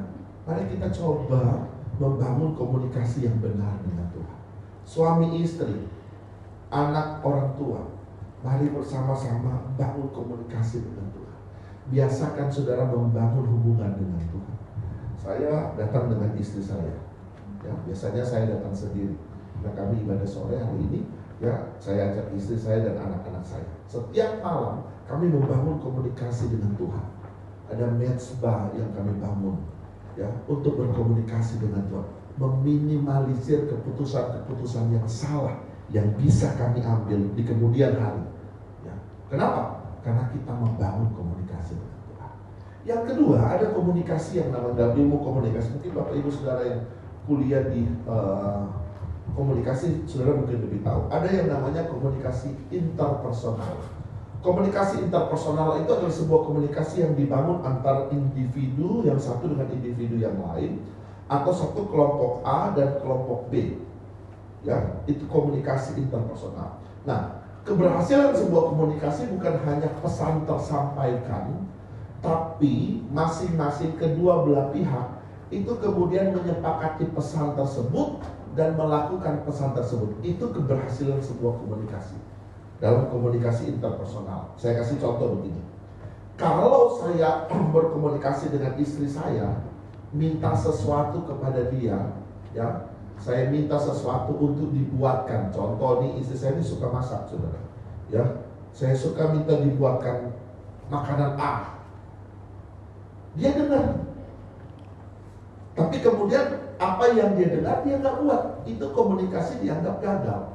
mari kita coba membangun komunikasi yang benar dengan Tuhan. Suami istri, anak orang tua, mari bersama-sama bangun komunikasi dengan Tuhan. Biasakan saudara membangun hubungan dengan Tuhan. Saya datang dengan istri saya. Ya, biasanya saya datang sendiri. Nah, kami ibadah sore hari ini, ya saya ajak istri saya dan anak-anak saya. Setiap malam kami membangun komunikasi dengan Tuhan. Ada mezbah yang kami bangun, ya, untuk berkomunikasi dengan Tuhan, meminimalisir keputusan-keputusan yang salah yang bisa kami ambil di kemudian hari. Ya. Kenapa? Karena kita membangun komunikasi dengan Tuhan. Yang kedua, ada komunikasi yang namanya dalam ilmu komunikasi. Mungkin Bapak Ibu Saudara yang kuliah di komunikasi, saudara mungkin lebih tahu. Ada yang namanya komunikasi interpersonal. Komunikasi interpersonal itu adalah sebuah komunikasi yang dibangun antar individu yang satu dengan individu yang lain, atau satu kelompok A dan kelompok B. Ya, itu komunikasi interpersonal. Nah, keberhasilan sebuah komunikasi bukan hanya pesan tersampaikan, tapi masing-masing kedua belah pihak itu kemudian menyepakati pesan tersebut dan melakukan pesan tersebut. Itu keberhasilan sebuah komunikasi. Dalam komunikasi interpersonal, saya kasih contoh begini. Kalau saya berkomunikasi dengan istri saya, minta sesuatu kepada dia, ya, saya minta sesuatu untuk dibuatkan. Contoh nih, istri saya ini suka masak, saudara. Ya, saya suka minta dibuatkan makanan A. Dia dengar. Tapi kemudian apa yang dia dengar dia nggak buat. Itu komunikasi dianggap gagal.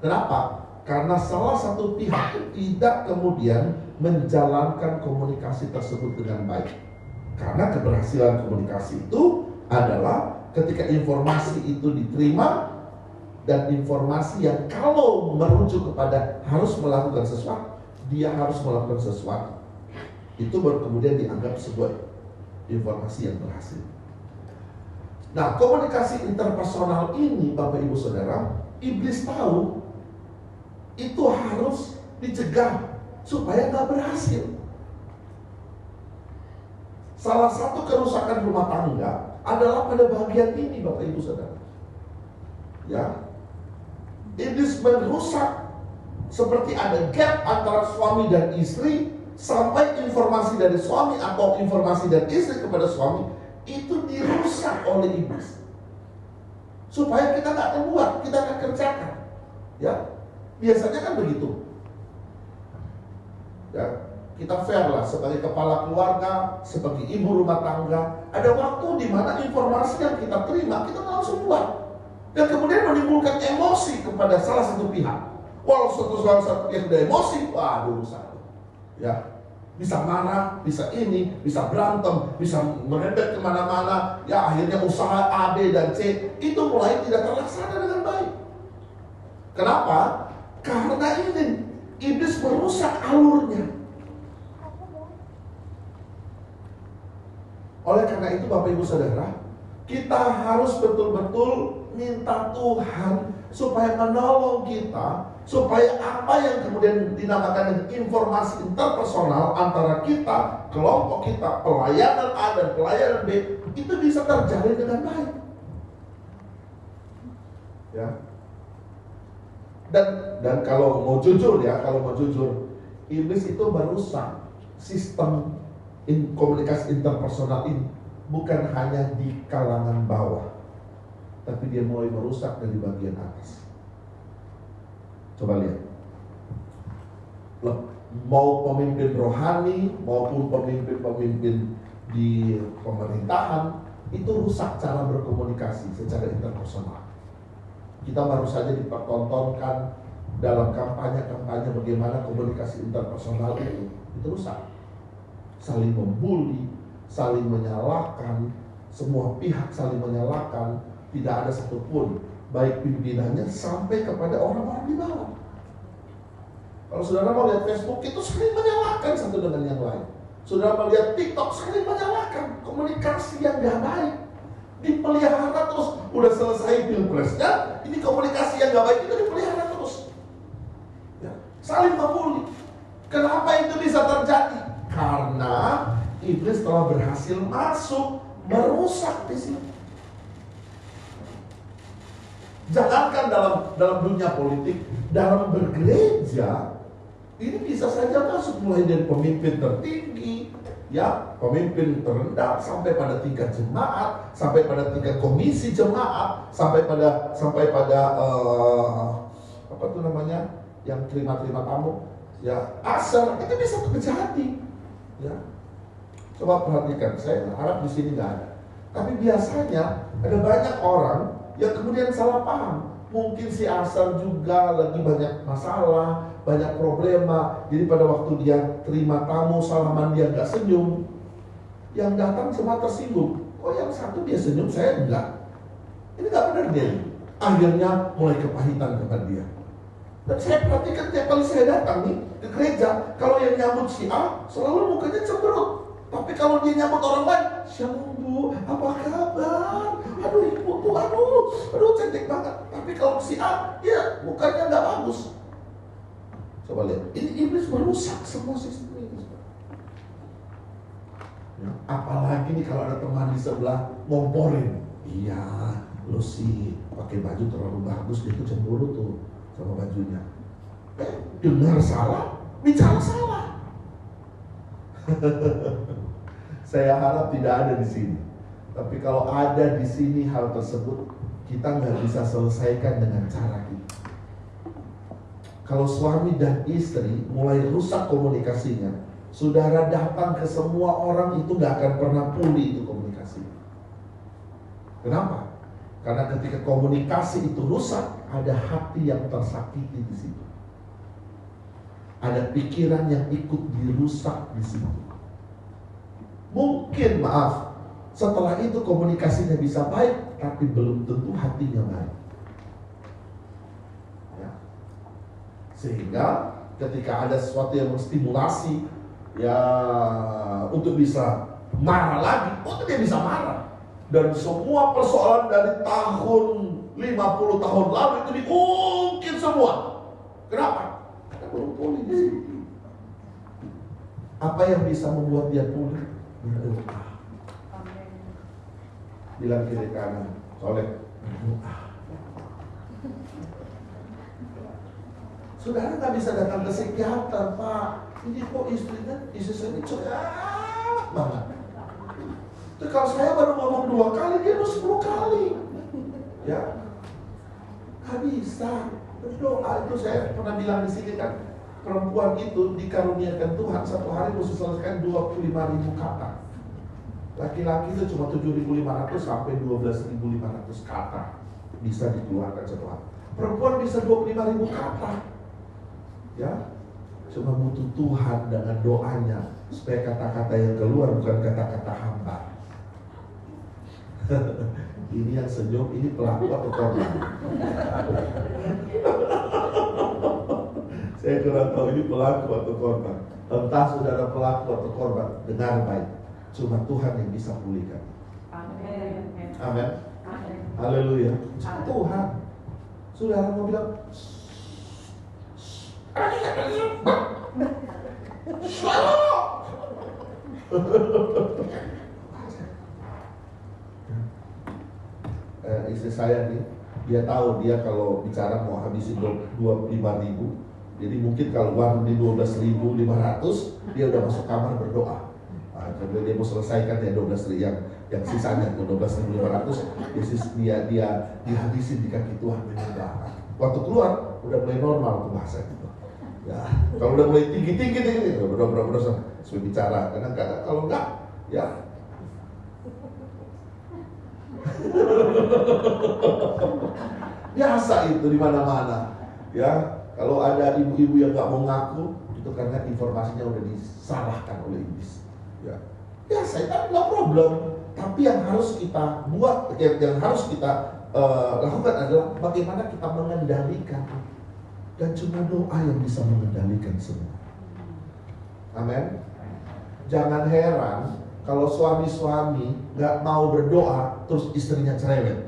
Kenapa? Karena salah satu pihak tidak kemudian menjalankan komunikasi tersebut dengan baik. Karena keberhasilan komunikasi itu adalah ketika informasi itu diterima, dan informasi yang kalau merujuk kepada harus melakukan sesuatu, dia harus melakukan sesuatu. Itu baru kemudian dianggap sebuah informasi yang berhasil. Nah, komunikasi interpersonal ini, Bapak Ibu Saudara, iblis tahu itu harus dicegah supaya nggak berhasil. Salah satu kerusakan rumah tangga adalah pada bagian ini, Bapak Ibu Saudara. Ya, iblis merusak seperti ada gap antara suami dan istri, sampai informasi dari suami atau informasi dari istri kepada suami itu dirusak oleh iblis, supaya kita nggak terbuat, kita nggak kerjakan. Ya, biasanya kan begitu. Ya, kita fair lah sebagai kepala keluarga, sebagai ibu rumah tangga. Ada waktu di mana informasi yang kita terima kita langsung buat, dan kemudian menimbulkan emosi kepada salah satu pihak. Walau satu pihak sudah emosi, waduh rusak. Ya, bisa marah, bisa ini, bisa berantem, bisa merembet kemana-mana. Ya, akhirnya usaha A, B, dan C itu mulai tidak terlaksana dengan baik. Kenapa? Karena ini iblis merusak alurnya. Oleh karena itu, Bapak Ibu Saudara, kita harus betul-betul minta Tuhan supaya menolong kita, supaya apa yang kemudian dinamakan dengan informasi interpersonal antara kita, kelompok kita, pelayanan A dan pelayanan B, itu bisa terjalin dengan baik. Ya. Dan kalau mau jujur ya, iblis itu merusak sistem komunikasi interpersonal ini bukan hanya di kalangan bawah, tapi dia mulai merusak dari bagian atas. Coba lihat, mau pemimpin rohani maupun pemimpin-pemimpin di pemerintahan itu rusak cara berkomunikasi secara interpersonal. Kita baru saja dipertontonkan dalam kampanye bagaimana komunikasi interpersonal itu rusak. Saling membuli, saling menyalahkan, semua pihak saling menyalahkan, tidak ada satupun baik pimpinannya sampai kepada orang-orang di bawah. Kalau saudara mau lihat Facebook itu saling menyalahkan satu dengan yang lain. Saudara mau lihat TikTok saling menyalahkan, komunikasi yang gak baik dipelihara terus. Udah selesai pilpresnya, ini komunikasi yang gak baik itu dipelihara terus. saling membuli. Kenapa itu bisa terjadi? Karena iblis telah berhasil masuk, merusak di sini. Jangankan dalam dunia politik, dalam bergereja, ini bisa saja masuk mulai dari pemimpin tertinggi, ya, pemimpin terendah, sampai pada tingkat jemaat, sampai pada tingkat komisi jemaat, sampai pada apa tuh namanya, yang terima tamu, ya, asal itu bisa terjadi, ya. Coba perhatikan, saya harap di sini nggak ada. Tapi biasanya ada banyak orang yang kemudian salah paham. Mungkin si asal juga lagi banyak masalah, banyak problema. Jadi pada waktu dia terima tamu, salaman dia nggak senyum. Yang datang semua tersinggung. Oh, yang satu dia senyum, saya enggak. Ini nggak benar dia. Akhirnya mulai kepahitan kepada dia. Dan saya perhatikan tiap kali saya datang nih ke gereja, kalau yang nyambut si A selalu mukanya cemberut. Tapi kalau dia nyambut orang lain, "Shalom Bu, apa kabar? Aduh ibu tuh, aduh cantik banget." Tapi kalau si A, dia mukanya nggak bagus. Coba lihat, ini iblis merusak semua sistem ini. Ya, apalagi nih kalau ada teman di sebelah ngomporin, "Iya, lu sih pakai baju terlalu bagus, dia tuh cemburu tuh sama bajunya." Dengar salah, bicara salah. Saya harap tidak ada di sini. Tapi kalau ada di sini hal tersebut, kita nggak bisa selesaikan dengan cara kita. Kalau suami dan istri mulai rusak komunikasinya, saudara datang ke semua orang itu nggak akan pernah pulih itu komunikasi. Kenapa? Karena ketika komunikasi itu rusak, ada hati yang tersakiti di situ. Ada pikiran yang ikut dirusak di situ. Mungkin, maaf, setelah itu komunikasinya bisa baik, tapi belum tentu hatinya baik. Ya. Sehingga ketika ada sesuatu yang menstimulasi, ya, untuk bisa marah lagi, dia bisa marah. Dan semua persoalan dari tahun 50 tahun lalu itu diungkit semua. Kenapa? Karena belum pulih di sini. Apa yang bisa membuat dia pulih? Berdoa. Bilang kiri kanan, soleh, berdoa. Saudara nggak bisa datang ke psikiater, Pak. Ini kok istri saya ini cerah banget. Itu kalau saya baru ngomong 2 kali, dia harus 10 kali. Ya, nggak bisa. Berdoa itu saya pernah bilang di sini kan, perempuan itu dikaruniakan Tuhan satu hari harus selesaikan 25.000 kata. Laki-laki itu cuma 7.500 sampai 12.500 kata bisa dikeluarkan satu hari. Perempuan bisa 25.000 kata. Ya, cuma butuh Tuhan dengan doanya supaya kata-kata yang keluar bukan kata-kata hamba. Ini yang senyum, ini pelaku atau korban? Saya kurang tahu ini pelaku atau korban. Entah saudara pelaku atau korban, dengar baik. Cuma Tuhan yang bisa pulihkan. Amin. Amin. Haleluya. Tuhan. Saudara mau bilang, istri saya nih, dia tahu dia kalau bicara mau habisin 25.000. Jadi mungkin kalau uang di 12.500, dia udah masuk kamar berdoa. Kalau dia mau selesaikan ya 12.000 yang sisanya tuh 12.500, dia dihabisin di kaki Tuhan menyembah. Waktu keluar udah mulai normal tuh bahasa itu. Ya, kalau udah mulai tinggi, udah sampai bicara. Kadang-kadang kalau enggak, ya. Biasa itu di mana-mana. Ya, kalau ada ibu-ibu yang nggak mau ngaku, itu karena informasinya udah disalahkan oleh iblis. Ya, biasa, itu no problem. Tapi yang harus kita buat, yang harus kita lakukan adalah bagaimana kita mengendalikan. Dan cuma doa yang bisa mengendalikan semua. Amin. Jangan heran kalau suami-suami nggak mau berdoa, terus istrinya cerewet.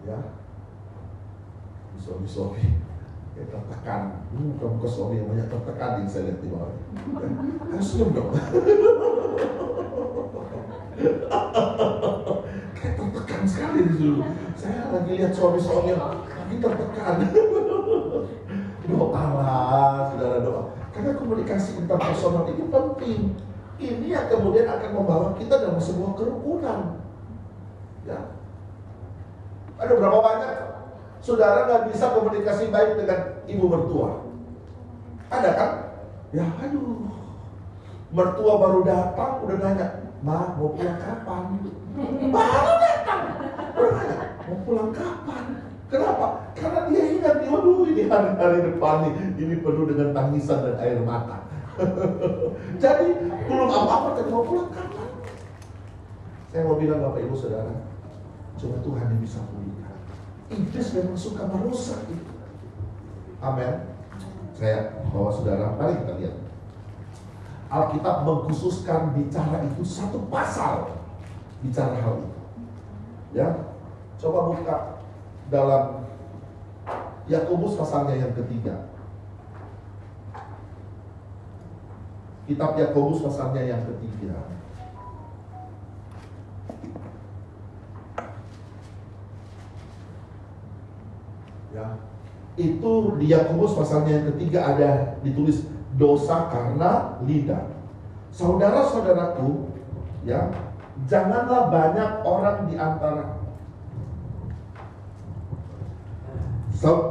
Ya, suami-suami tertekan. Muka suami yang banyak tertekan yang saya lihat di bawah. Harus senyum dong. Kayak tertekan sekali di situ. Saya lagi lihat suami-suami yang lagi tertekan. Doalah, saudara, doa. Karena komunikasi interpersonal ini penting. Ini yang kemudian akan membawa kita dalam sebuah kerukunan. Ya. Ada berapa banyak saudara nggak bisa komunikasi baik dengan ibu mertua? Ada kan? Ya aduh, mertua baru datang udah nanya, "Ma, mau pulang kapan?" Baru datang udah nanya, "Mau pulang kapan?" Kenapa? Karena dia ingat, waduh ini hari-hari depan nih, ini penuh dengan tangisan dan air mata. Jadi belum apa-apa tadi mau pulang kapan? Saya mau bilang Bapak Ibu Saudara, cuma Tuhan yang bisa pulihkan. Iblis memang suka merusak itu. Amin. Saya bawa saudara, mari kita lihat. Alkitab mengkhususkan bicara itu satu pasal bicara hal itu. Ya, coba buka dalam Yakobus pasalnya yang ketiga. Kitab Yakobus pasalnya yang ketiga. Ya, itu di Yakobus pasalnya yang ketiga ada ditulis dosa karena lidah. Saudara-saudaraku, ya, janganlah banyak orang di antara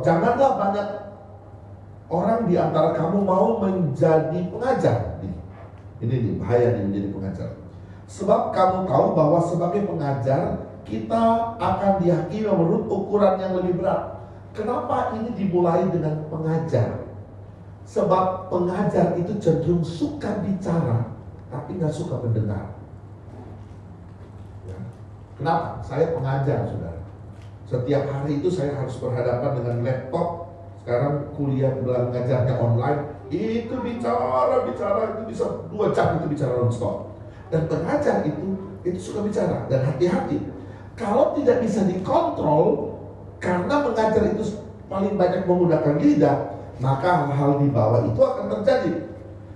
janganlah banyak orang di antara kamu mau menjadi pengajar. Ini nih bahaya nih menjadi pengajar. Sebab kamu tahu bahwa sebagai pengajar kita akan dihakimi menurut ukuran yang lebih berat. Kenapa ini dimulai dengan pengajar? Sebab pengajar itu cenderung suka bicara, tapi nggak suka mendengar. Ya. Kenapa? Saya pengajar, saudara. Setiap hari itu saya harus berhadapan dengan laptop. Sekarang kuliah belajarnya online. Itu bicara itu bisa 2 jam itu bicara non-stop. Dan pengajar itu suka bicara. Dan hati-hati, kalau tidak bisa dikontrol, karena mengajar itu paling banyak menggunakan lidah, maka hal-hal di bawah itu akan terjadi.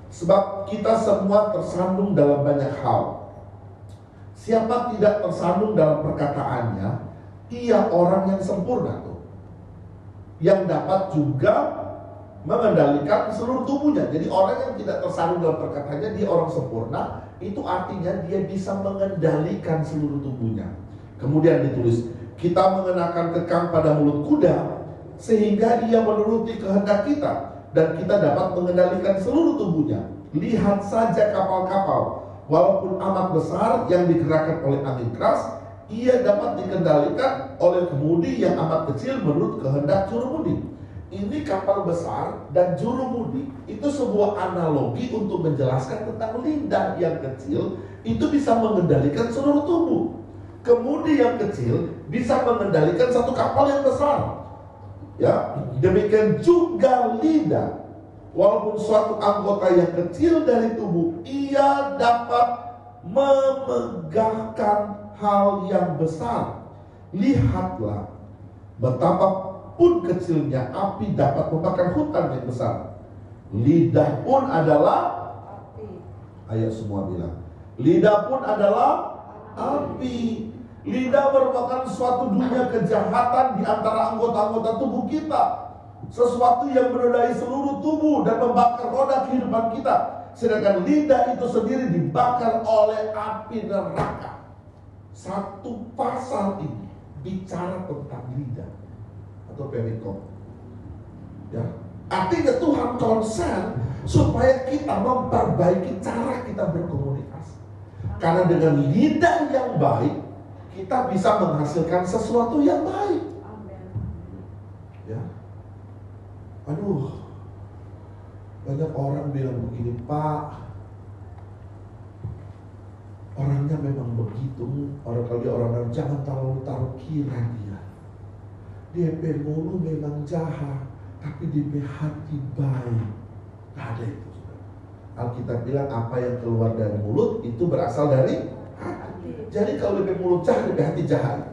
Sebab kita semua tersandung dalam banyak hal. Siapa tidak tersandung dalam perkataannya, ia orang yang sempurna tuh, yang dapat juga mengendalikan seluruh tubuhnya. Jadi orang yang tidak tersandung dalam perkataannya, dia orang sempurna. Itu artinya dia bisa mengendalikan seluruh tubuhnya. Kemudian ditulis, kita mengenakan kekang pada mulut kuda, sehingga ia menuruti kehendak kita, dan kita dapat mengendalikan seluruh tubuhnya. Lihat saja kapal-kapal, walaupun amat besar yang digerakkan oleh angin keras, ia dapat dikendalikan oleh kemudi yang amat kecil menurut kehendak jurumudi. Ini kapal besar dan jurumudi itu sebuah analogi untuk menjelaskan tentang lidah yang kecil itu bisa mengendalikan seluruh tubuh. Kemudi yang kecil bisa mengendalikan satu kapal yang besar. Ya, demikian juga lidah. Walaupun suatu anggota yang kecil dari tubuh, ia dapat memegahkan hal yang besar. Lihatlah betapapun kecilnya api dapat membakar hutan yang besar. Lidah pun adalah api. Ayo semua bilang, lidah pun adalah api. Lidah merupakan suatu dunia kejahatan di antara anggota-anggota tubuh kita. Sesuatu yang menodai seluruh tubuh dan membakar roda kehidupan kita. Sedangkan lidah itu sendiri dibakar oleh api neraka. Satu pasal ini bicara tentang lidah atau perikop. Ya, artinya Tuhan konsen supaya kita memperbaiki cara kita berkomunikasi. Karena dengan lidah yang baik kita bisa menghasilkan sesuatu yang baik. Ya, aduh, banyak orang bilang begini, Pak. Orangnya memang begitu. Orang jangan terlalu taruh kira dia. DP mulu memang jahat, tapi DP hati baik. Gak ada itu. Alkitab bilang apa yang keluar dari mulut itu berasal dari hati. Jadi kalau DP mulut jahat, DP hati jahat.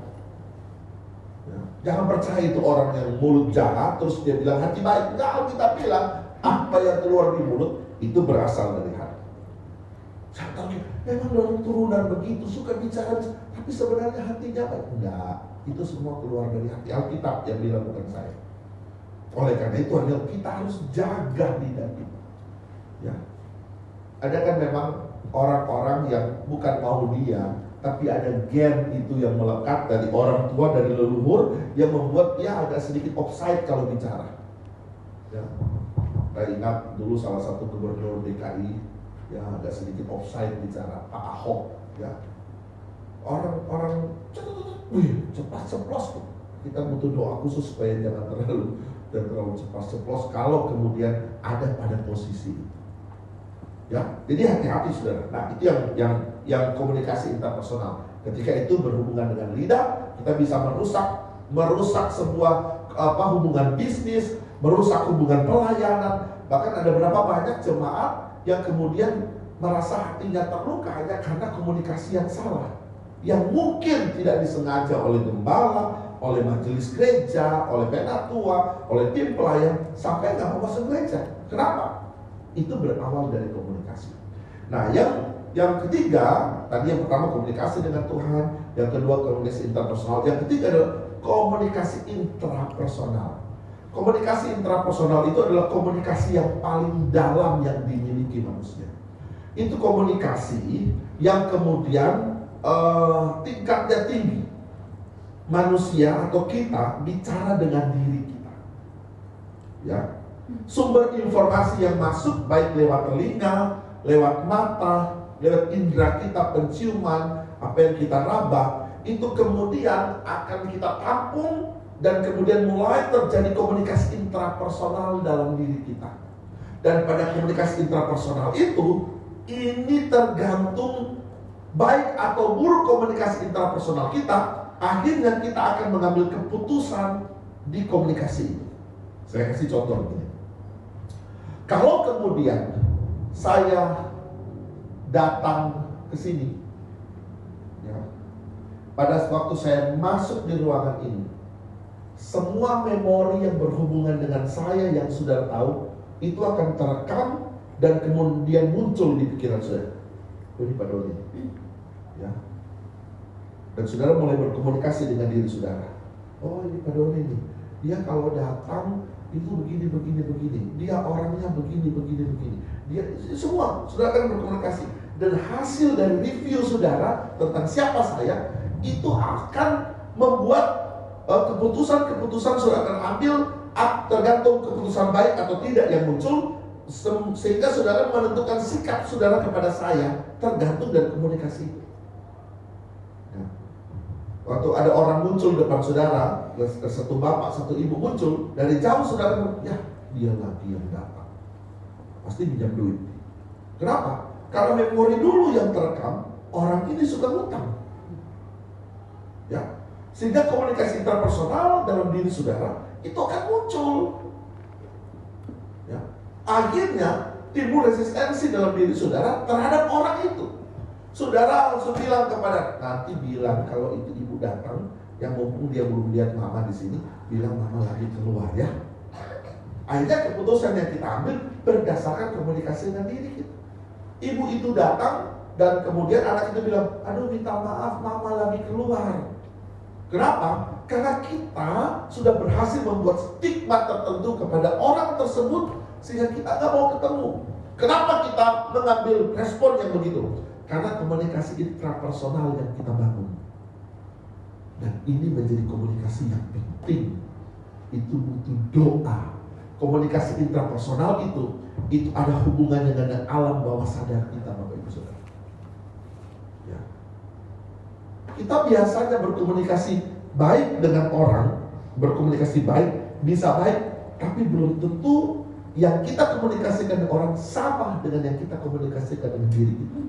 Ya. Jangan percaya itu orang yang mulut jahat terus dia bilang hati baik. Enggak, kita bilang apa yang keluar di mulut itu berasal dari hati. Saya tahu memang orang turunan begitu, suka bicara, tapi sebenarnya hatinya baik. Enggak, itu semua keluar dari hati. Alkitab yang bilang, bukan saya. Oleh karena itu kita harus jaga lidah kita. Ya. Ada kan memang orang-orang yang bukan mau dia, tapi ada gen itu yang melekat dari orang tua, dari leluhur, yang membuat dia agak sedikit offside kalau bicara. Ya. Saya ingat dulu salah satu gubernur DKI, ya agak sedikit offside bicara, Pak Ahok. Ya. Orang-orang cepat ceplos tuh. Kita butuh doa khusus supaya jangan terlalu cepat ceplos kalau kemudian ada pada posisi itu. Ya, jadi hati-hati saudara. Nah, itu yang komunikasi interpersonal. Ketika itu berhubungan dengan lidah, kita bisa merusak sebuah hubungan bisnis, merusak hubungan pelayanan. Bahkan ada berapa banyak jemaat yang kemudian merasa hatinya terluka hanya karena komunikasi yang salah, yang mungkin tidak disengaja oleh gembala, oleh majelis gereja, oleh penatua, oleh tim pelayan, sampai nggak mau masuk gereja. Kenapa? Itu berawal dari komunikasi. Nah, yang ketiga, tadi yang pertama komunikasi dengan Tuhan, yang kedua komunikasi interpersonal, yang ketiga adalah komunikasi intrapersonal. Komunikasi intrapersonal itu adalah komunikasi yang paling dalam yang dimiliki manusia. Itu komunikasi yang kemudian tingkatnya tinggi. Manusia atau kita bicara dengan diri kita. Ya. Sumber informasi yang masuk baik lewat telinga, lewat mata, lewat indera kita penciuman, apa yang kita raba, itu kemudian akan kita tampung dan kemudian mulai terjadi komunikasi intrapersonal dalam diri kita. Dan pada komunikasi intrapersonal itu, ini tergantung baik atau buruk komunikasi intrapersonal kita, akhirnya kita akan mengambil keputusan di komunikasi itu. Saya kasih contoh begini. Kalau kemudian saya datang ke sini, ya, pada waktu saya masuk di ruangan ini, semua memori yang berhubungan dengan saya yang sudah tahu itu akan terekam dan kemudian muncul di pikiran saya. Ini Pak Doni, ya. Dan saudara mulai berkomunikasi dengan diri saudara. Oh, ini Pak Doni nih. Dia kalau datang itu begini. Dia orangnya begini. Dia semua saudara akan berkomunikasi. Dan hasil dari review saudara tentang siapa saya itu akan membuat keputusan saudara akan ambil tergantung keputusan baik atau tidak yang muncul, sehingga saudara menentukan sikap saudara kepada saya tergantung dari komunikasi. Waktu ada orang muncul depan saudara, satu bapak, satu ibu muncul, dari jauh saudara, ya dia lagi yang datang, pasti pinjam duit. Kenapa? Karena memori dulu yang terekam, orang ini suka ngutang. Ya, sehingga komunikasi interpersonal dalam diri saudara itu akan muncul. Ya, akhirnya timbul resistensi dalam diri saudara terhadap orang itu. Saudara langsung bilang nanti bilang kalau itu ibu datang, yang mumpung dia belum lihat mama di sini, bilang mama lagi keluar ya. Akhirnya keputusan yang kita ambil berdasarkan komunikasi dengan diri kita. Ibu itu datang dan kemudian anak itu bilang, aduh minta maaf mama lagi keluar. Kenapa? Karena kita sudah berhasil membuat stigma tertentu kepada orang tersebut sehingga kita nggak mau ketemu. Kenapa kita mengambil respon yang begitu? Karena komunikasi intrapersonal yang kita bangun. Dan ini menjadi komunikasi yang penting. Itu butuh doa. Komunikasi intrapersonal itu ada hubungannya dengan alam bawah sadar kita, Bapak Ibu Saudara. Ya. Kita biasanya berkomunikasi baik dengan orang, berkomunikasi baik, bisa baik, tapi belum tentu yang kita komunikasikan dengan orang sama dengan yang kita komunikasikan dengan diri kita.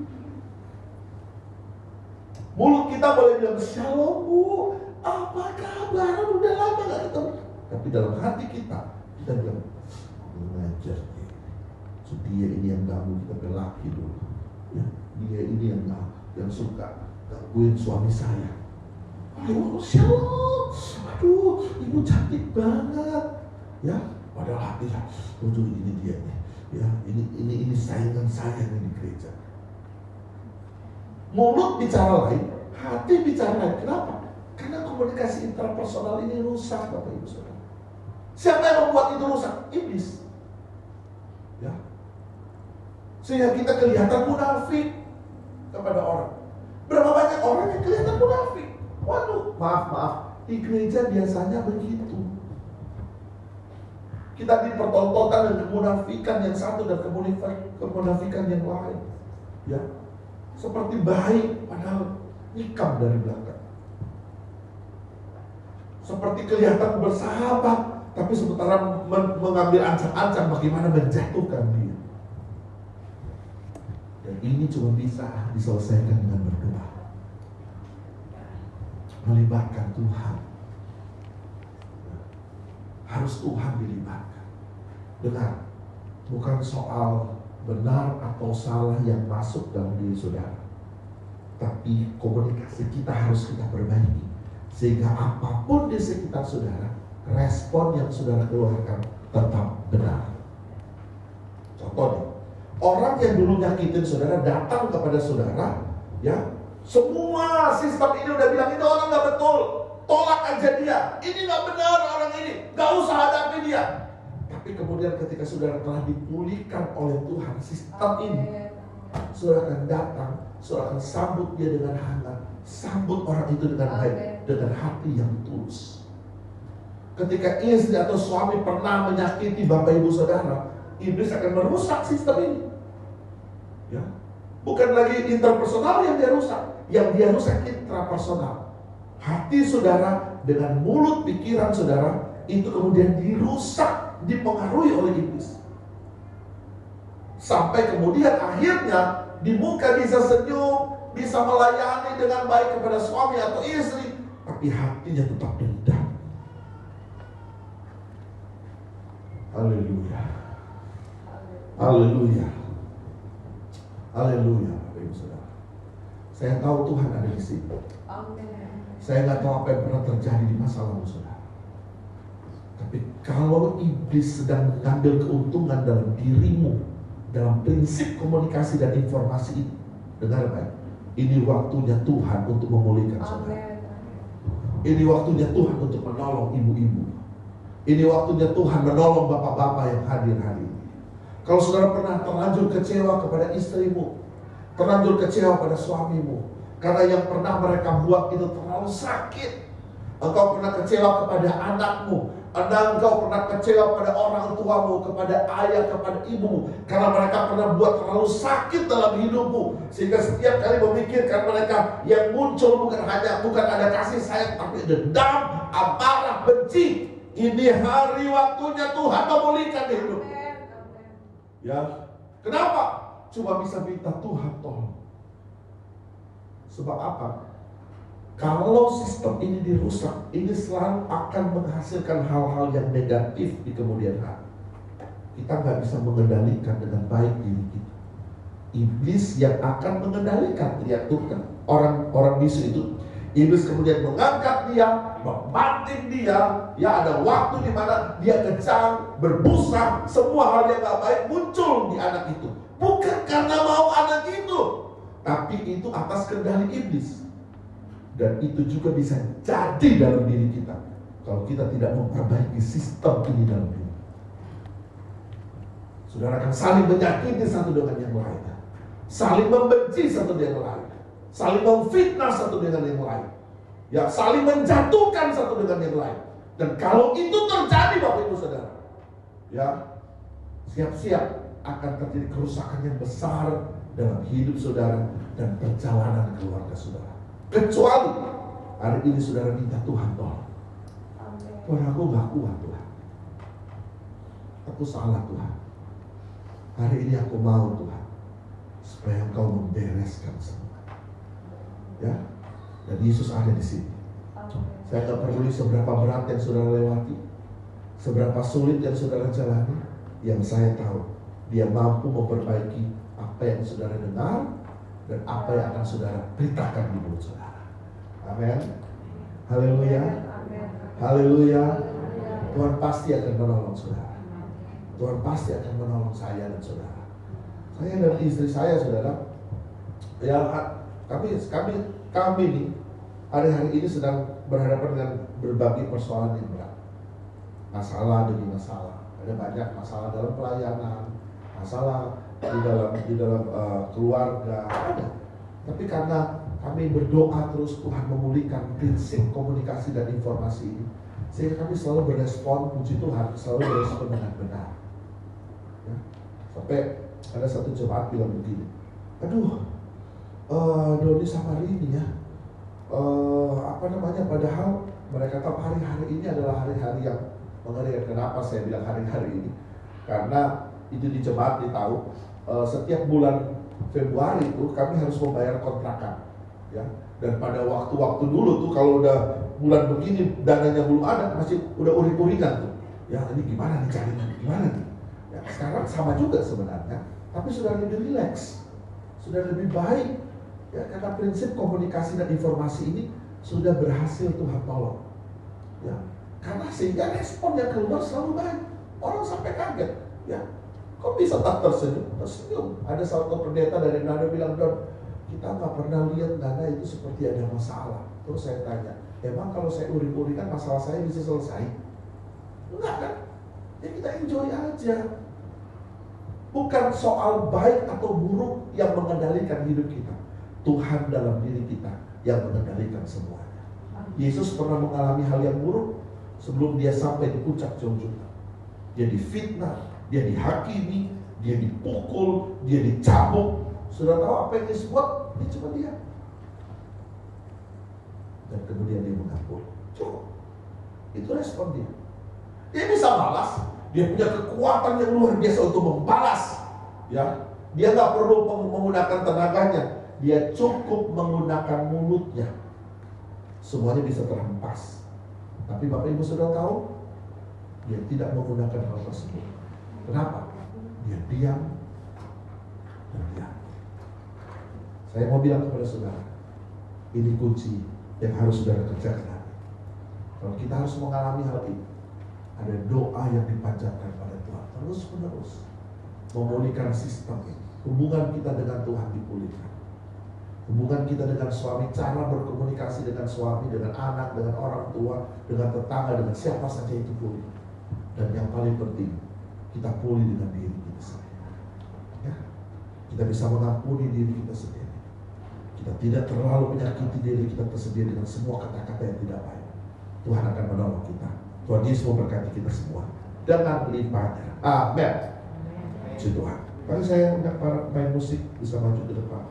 Mulut kita boleh bilang, shalom bu, apa kabar, udah lama gak ketemu. Tapi dalam hati kita bilang, ngajar dia ini yang ganggu kita berlaki dulu ya. Dia ini yang suka gangguin suami saya. Aduh, shalom. Aduh, ibu cantik banget. Ya, padahal hatinya, aduh ini dia nih. Ya, ini saingan saya nih di gereja. Mulut bicara lain, hati bicara lain. Kenapa? Karena komunikasi interpersonal ini rusak, Bapak Ibu Saudara. Siapa yang membuat itu rusak? Iblis. Ya. Sehingga kita kelihatan munafik kepada orang. Berapa banyak orang yang kelihatan munafik? Waduh, maaf, di gereja biasanya begitu. Kita dipertontonkan dengan kemunafikan yang satu dan kemunafikan yang lain. Ya, seperti baik padahal nikam dari belakang. Seperti kelihatan bersahabat, tapi sementara mengambil ancam-ancam bagaimana menjatuhkan dia. Dan ini cuma bisa diselesaikan dengan berdoa, melibatkan Tuhan. Harus Tuhan dilibatkan. Dengar, bukan soal benar atau salah yang masuk dalam diri saudara, tapi komunikasi kita harus kita perbaiki, sehingga apapun di sekitar saudara, respon yang saudara keluarkan tetap benar. Contohnya, orang yang dulu nyakitin saudara datang kepada saudara, ya, semua sistem ini udah bilang itu orang gak betul, tolak aja dia, ini gak benar orang ini, gak usah hadapi dia. Tapi kemudian ketika saudara telah dipulihkan oleh Tuhan sistem ini, saudara akan datang, saudara akan sambut dia dengan hangat, sambut orang itu dengan baik, dengan hati yang tulus. Ketika istri atau suami pernah menyakiti Bapak Ibu Saudara, iblis akan merusak sistem ini. Ya, bukan lagi interpersonal yang dia rusak, yang dia rusak intrapersonal. Hati saudara dengan mulut pikiran saudara itu kemudian dirusak, dipengaruhi oleh iblis. Sampai kemudian akhirnya di muka bisa senyum, bisa melayani dengan baik kepada suami atau istri, tapi hatinya tetap dendam. Haleluya. Haleluya. Haleluya, Bapak Ibu Saudara. Saya tahu Tuhan ada di sini. Saya nggak tahu apa yang pernah terjadi di masa lalu saudara. Tapi kalau iblis sedang mengambil keuntungan dalam dirimu, dalam prinsip komunikasi dan informasi itu, dengar baik, ini waktunya Tuhan untuk memulihkan saudara. Ini waktunya Tuhan untuk menolong ibu-ibu. Ini waktunya Tuhan menolong bapak-bapak yang hadir hari ini. Kalau saudara pernah terlanjur kecewa kepada istrimu, terlanjur kecewa pada suamimu, karena yang pernah mereka buat itu terlalu sakit. Engkau pernah kecewa kepada anakmu, engkau pernah kecewa pada orang tuamu, kepada ayah, kepada ibumu, karena mereka pernah buat terlalu sakit dalam hidupmu, sehingga setiap kali memikirkan mereka yang muncul bukan ada kasih sayang, tapi dendam, amarah, benci. Ini hari waktunya Tuhan memulihkan hidup. Ya, kenapa? Cuma bisa minta Tuhan tolong. Sebab apa? Kalau sistem ini dirusak, ini selalu akan menghasilkan hal-hal yang negatif di kemudian hari. Kita nggak bisa mengendalikan dengan baik diri kita. Iblis yang akan mengendalikan, lihat tuh kan orang bisu itu. Iblis kemudian mengangkat dia, membanting dia. Ya, ada waktu di mana dia kejang, berbusa, semua hal yang gak baik muncul di anak itu. Bukan karena mau anak itu, tapi itu atas kendali iblis. Dan itu juga bisa jadi dalam diri kita kalau kita tidak memperbaiki sistem ini dalam diri. Saudara akan saling menyakiti satu dengan yang lain, saling membenci satu dengan yang lain, saling memfitnah satu dengan yang lain, ya, saling menjatuhkan satu dengan yang lain. Dan kalau itu terjadi Bapak Ibu Saudara, ya, siap-siap akan terjadi kerusakan yang besar dalam hidup saudara dan perjalanan keluarga saudara. Kecuali hari ini saudara minta Tuhan tolong. Tuhan, aku gak kuat Tuhan, aku salah Tuhan. Hari ini aku mau Tuhan, supaya Engkau membereskan semua. Ya, dan Yesus ada di sini. Saya tak peduli seberapa berat yang saudara lewati, seberapa sulit yang saudara jalani. Yang saya tahu, Dia mampu memperbaiki apa yang saudara dengar dan apa yang akan saudara beritakan di mulut saudara. Amin. Haleluya. Haleluya. Tuhan pasti akan menolong saudara. Tuhan pasti akan menolong saya dan saudara. Saya dan istri saya, saudara, ya kami nih hari-hari ini sedang berhadapan dengan berbagai persoalan yang berat. Masalah demi masalah. Ada banyak masalah dalam pelayanan, masalah di dalam keluarga. Ada. Tapi karena kami berdoa terus, Tuhan memulihkan prinsip komunikasi dan informasi ini, sehingga kami selalu berespon, puji Tuhan, selalu berespon dengan benar. Ya. Sampai ada satu jemaat bilang begini, aduh, Doni sama Rini ya, padahal mereka tahu hari-hari ini adalah hari-hari yang mengerikan. Kenapa saya bilang hari-hari ini? Karena itu di jemaat ditahu, setiap bulan Februari itu kami harus membayar kontrakan. Ya, dan pada waktu-waktu dulu tuh kalau udah bulan begini dananya belum ada, masih udah uring-uringan tuh. Ya, ini gimana nih carinya? Gimana nih? Ya, sekarang sama juga sebenarnya, tapi sudah lebih rileks, sudah lebih baik. Ya, karena prinsip komunikasi dan informasi ini sudah berhasil Tuhan tolong. Ya, karena sehingga respon yang keluar selalu baik. Orang sampai kaget. Ya, kok bisa tak tersenyum? Ada satu pendeta dari Nada bilang, Don, kita nggak pernah lihat Nada itu seperti ada masalah. Terus saya tanya, emang kalau saya uring-uringan masalah saya bisa selesai? Enggak kan? Ya kita enjoy aja. Bukan soal baik atau buruk yang mengendalikan hidup kita. Tuhan dalam diri kita yang mengendalikan semuanya. Yesus pernah mengalami hal yang buruk sebelum dia sampai di puncak junjungan. Dia difitnah, dia dihakimi, dia dipukul, dia dicambuk. Sudah tahu apa yang Yesus buat? Dia cuma diam. Dan kemudian dia mengampuni. Cukup. Itu respon dia. Dia bisa balas. Dia punya kekuatan yang luar biasa untuk membalas. Ya, dia nggak perlu menggunakan tenaganya. Dia cukup menggunakan mulutnya. Semuanya bisa terhempas. Tapi Bapak Ibu sudah tahu, dia tidak menggunakan hal tersebut. Kenapa? Dia diam dan diam. Saya mau bilang kepada saudara, ini kunci yang harus saudara kerjakan. Kalau kita harus mengalami hal ini, ada doa yang dipanjatkan pada Tuhan terus-menerus, memulihkan sistem ini. Hubungan kita dengan Tuhan dipulihkan. Hubungan kita dengan suami, cara berkomunikasi dengan suami, dengan anak, dengan orang tua, dengan tetangga, dengan siapa saja itu pulih. Dan yang paling penting, kita pulih dengan diri kita sendiri. Ya, kita bisa mengampuni diri kita sendiri. Kita tidak terlalu menyakiti diri kita sendiri dengan semua kata-kata yang tidak baik. Tuhan akan menolong kita. Tuhan Yesus memberkati kita semua dengan limpahnya. Amin. Puji Tuhan. Mari saya undang para pemain musik bisa maju ke depan.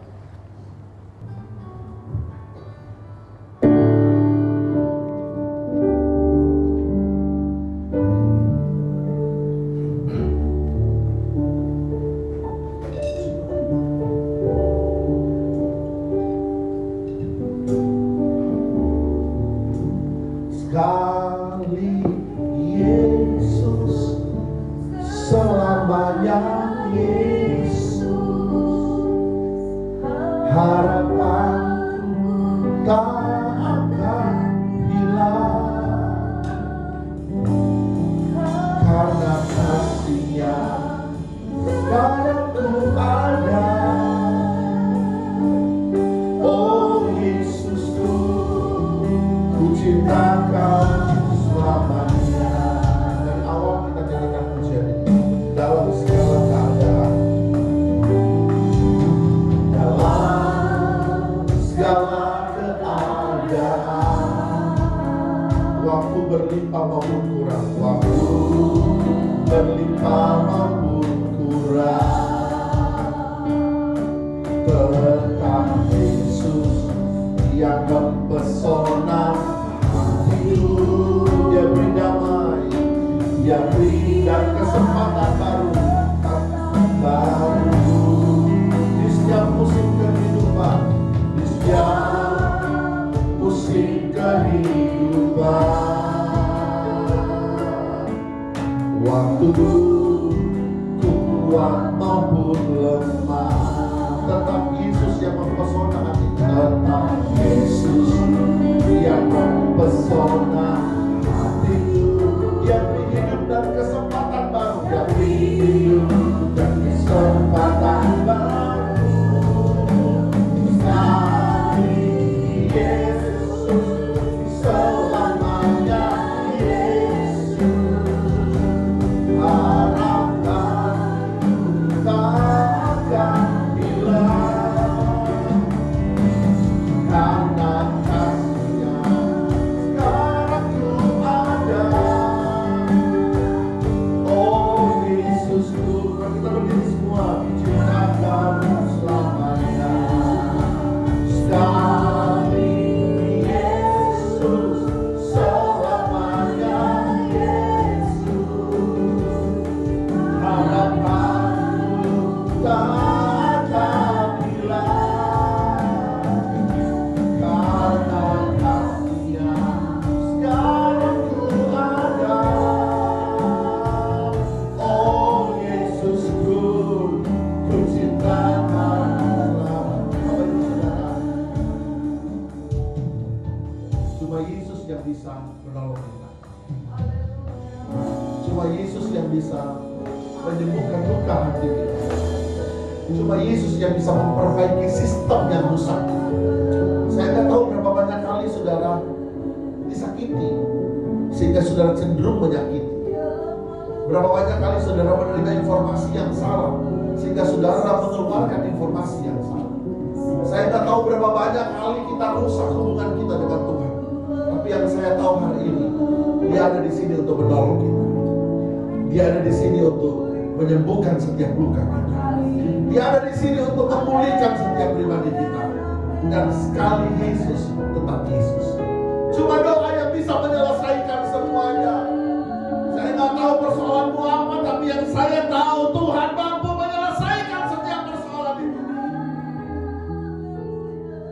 Waktu ku kuat maupun lemah, Tetap Yesus yang mempesona hati. Tetap Yesus yang mempesona hatiku. Dia beri hidup dan kesempatan baru. Dia beri hidup dan kesempatan baru. Cuma Yesus yang bisa memperbaiki sistem yang rusak. Saya nggak tahu berapa banyak kali saudara disakiti sehingga saudara cenderung menyakiti. Berapa banyak kali saudara menerima informasi yang salah sehingga saudara mengeluarkan informasi yang salah. Saya nggak tahu berapa banyak kali kita rusak hubungan kita dengan Tuhan. Tapi yang saya tahu hari ini, Dia ada di sini untuk menolong kita. Dia ada di sini untuk menyembuhkan setiap luka kita. Dia ada di sini untuk memulihkan setiap pribadi kita. Dan sekali Yesus, tetap Yesus. Cuma doa yang bisa menyelesaikan semuanya. Saya nggak tahu persoalanmu apa, tapi yang saya tahu Tuhan mampu menyelesaikan setiap persoalan itu.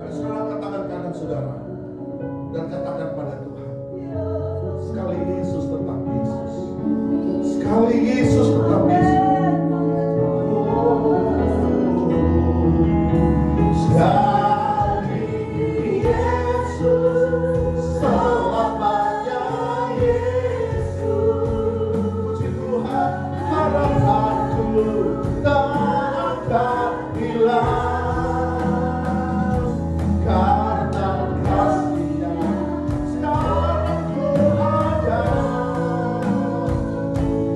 Mari saudara angkat tangan kanan saudara dan katakan pada Tuhan, sekali Yesus tetap Yesus. Sekali Yesus tetap Yesus. Sekali Yesus, selamanya Yesus. Puji Tuhan, harapanku tak akan hilang karena kasih-Nya sekarang ku ada.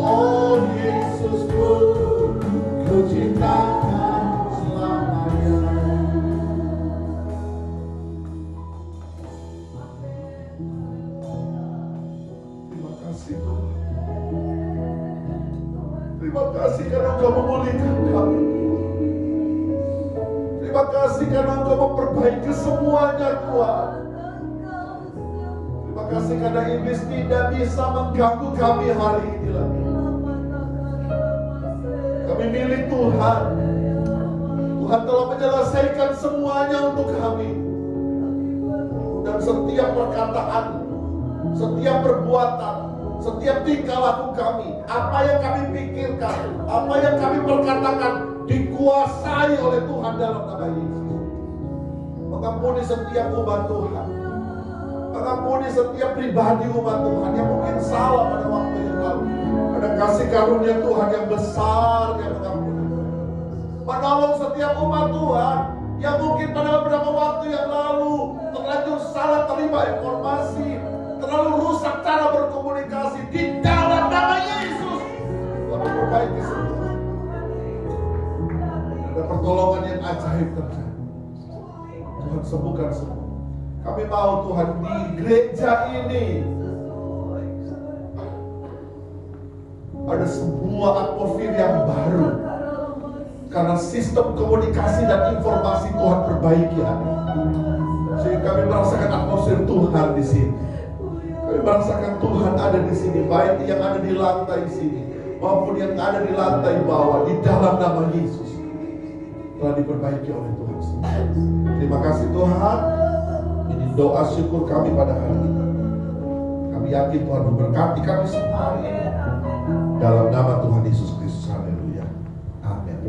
Oh Yesusku, ku cintakan selamanya. Terima kasih karena Engkau memulihkan kami. Terima kasih karena Engkau memperbaiki semuanya, Tuhan. Terima kasih karena iblis tidak bisa mengganggu kami hari ini lagi. Kami milik Tuhan. Tuhan telah menyelesaikan semuanya untuk kami. Dan setiap perkataan, setiap perbuatan, setiap tingkah laku kami, apa yang kami pikirkan, apa yang kami perkatakan, dikuasai oleh Tuhan dalam nama Yesus. Mengampuni setiap umat Tuhan. Mengampuni setiap pribadi umat Tuhan yang mungkin salah pada waktu yang lalu. Ada kasih karunia Tuhan yang besar yang mengampuni. Menolong setiap umat Tuhan yang mungkin pada beberapa waktu yang lalu terlanjur salah terima informasi, terlalu rusak cara berkomunikasi. Di dalam nama Yesus Tuhan memperbaiki semua. Ada pertolongan yang ajaib terjadi. Tuhan sembuhkan semua. Kami mau Tuhan di gereja ini ada sebuah atmosfer yang baru. Karena sistem komunikasi dan informasi Tuhan perbaiki hari ini. Sehingga kami merasakan atmosfer Tuhan di sini. Kami merasakan Tuhan ada di sini, baik yang ada di lantai sini maupun yang ada di lantai bawah. Di dalam nama Yesus telah diperbaiki oleh Tuhan sendiri. Terima kasih Tuhan. Ini doa syukur kami pada hari ini. Kami yakin Tuhan memberkati kami semua hari ini. Dalam nama Tuhan Yesus Kristus. Haleluya. Amin.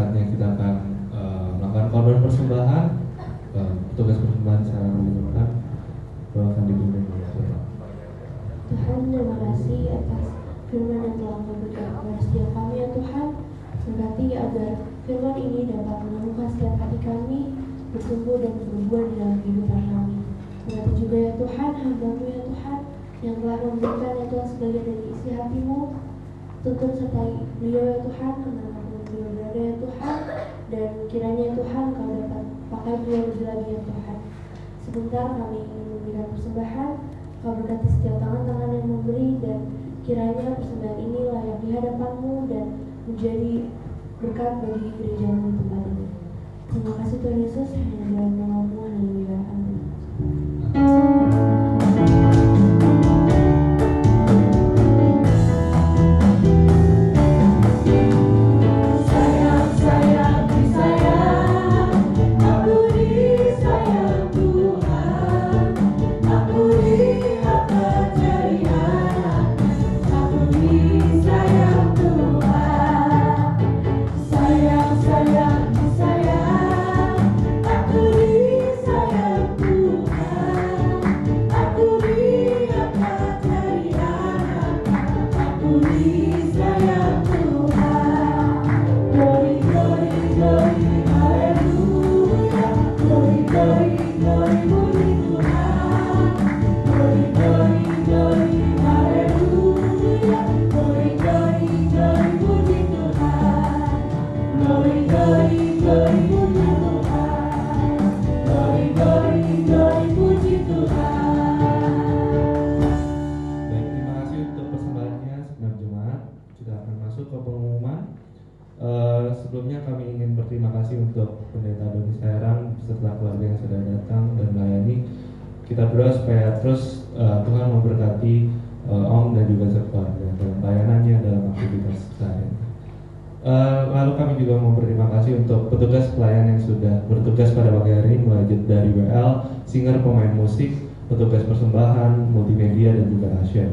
saatnya kita akan melakukan korban persembahan. Petugas persembahan secara menunjukkan akan dipimpin oleh Bapak. Tuhan, terima kasih atas firman yang telah Kau berikan kepada setiap kami ya Tuhan. Berkati agar firman ini dapat menemukan setiap hati kami, bertumbuh dan berbuah di dalam kehidupan kami. Berkati juga ya Tuhan, hamba-Mu ya Tuhan, yang telah memberikan ya Tuhan sebagian dari isi hati-Mu. Tuntun sertai beliau ya Tuhan, kemanapun beliau berada ya Tuhan. Dan kiranya ya Tuhan, Kau dapat pakai beliau lebih lagi ya Tuhan. Sebentar kami ingin memberikan persembahan. Kau berkati setiap tangan-tangan yang memberi, dan kiranya persembahan ini layak di hadapan-Mu dan menjadi berkat bagi gereja-Mu di tempat ini. Terima kasih Tuhan Yesus, hanya dalam nama-Mu, haleluya, amin. Sebelumnya kami ingin berterima kasih untuk Pendeta Doni Sairang beserta keluarga yang sudah datang dan melayani. Kita berdoa supaya terus Tuhan memberkati Om dan juga sekeluarga dalam pelayanannya, dalam aktivitas sehari-hari. Lalu kami juga mau berterima kasih untuk petugas pelayan yang sudah bertugas pada pagi hari ini, mulai dari WL, singer, pemain musik, petugas persembahan, multimedia dan juga Asia.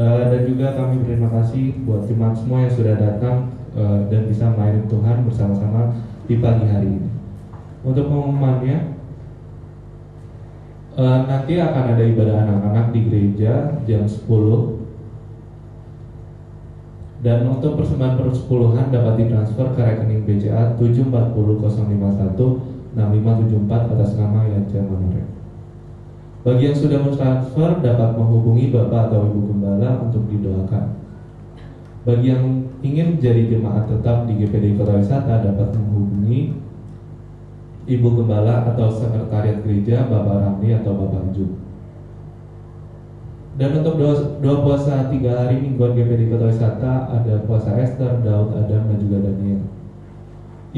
Dan juga kami berterima kasih buat jemaat semua yang sudah datang dan bisa melayani Tuhan bersama-sama di pagi hari ini. Untuk pengumumannya, nanti akan ada ibadah anak-anak di gereja jam 10. Dan untuk persembahan persepuluhan dapat ditransfer ke rekening BCA 7400516574 atas nama Yaja Manorek. Bagi yang sudah mentransfer dapat menghubungi Bapak atau Ibu Gembala untuk didoakan. Bagi yang ingin menjadi jemaat tetap di GPD Kota Wisata dapat menghubungi Ibu Gembala atau Sekretariat Gereja Bapak Ramli atau Bapak Ju. Dan untuk doa puasa 3 hari mingguan GPD Kota Wisata ada puasa Esther, Daud, Adam, dan juga Daniel.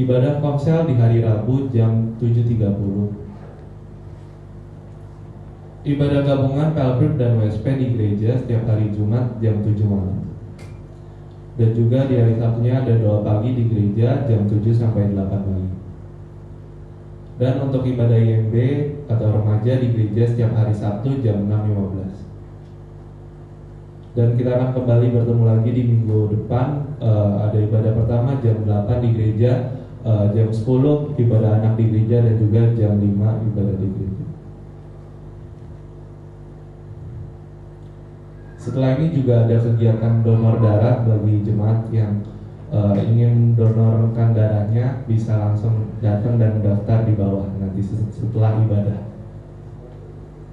Ibadah komsel di hari Rabu jam 7.30. Ibadah gabungan Pelbrip dan WSP di gereja setiap hari Jumat jam 7 malam. Dan juga di hari Sabtunya ada doa pagi di gereja jam 7 sampai 8 pagi. Dan untuk ibadah IMB atau remaja di gereja setiap hari Sabtu jam 6.15. Dan kita akan kembali bertemu lagi di minggu depan. Ada ibadah pertama jam 8 di gereja, jam 10 ibadah anak di gereja, dan juga jam 5 ibadah di gereja. Setelah ini juga ada kegiatan donor darah bagi jemaat yang ingin donorkan darahnya, bisa langsung datang dan mendaftar di bawah nanti setelah ibadah.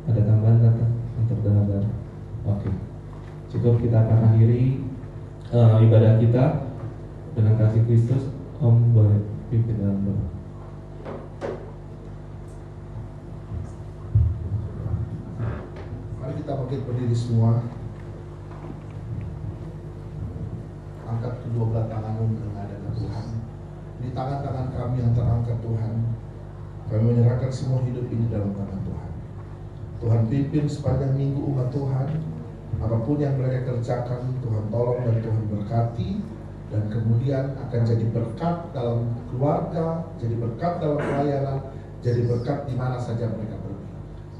Ada tambahan Tante untuk donor darah? Oke. Cukup, kita akan akhiri ibadah kita dengan kasih Kristus. Om boleh pimpin dalam doa. Mari kita bangkit berdiri semua. Angkat kedua belah tanganmu menghadap Tuhan. Di tangan-tangan kami yang terangkat Tuhan, kami menyerahkan semua hidup ini dalam tangan Tuhan. Tuhan pimpin sepanjang minggu umat Tuhan. Apapun yang mereka kerjakan, Tuhan tolong dan Tuhan berkati. Dan kemudian akan jadi berkat dalam keluarga, jadi berkat dalam pelayanan, jadi berkat di mana saja mereka pergi.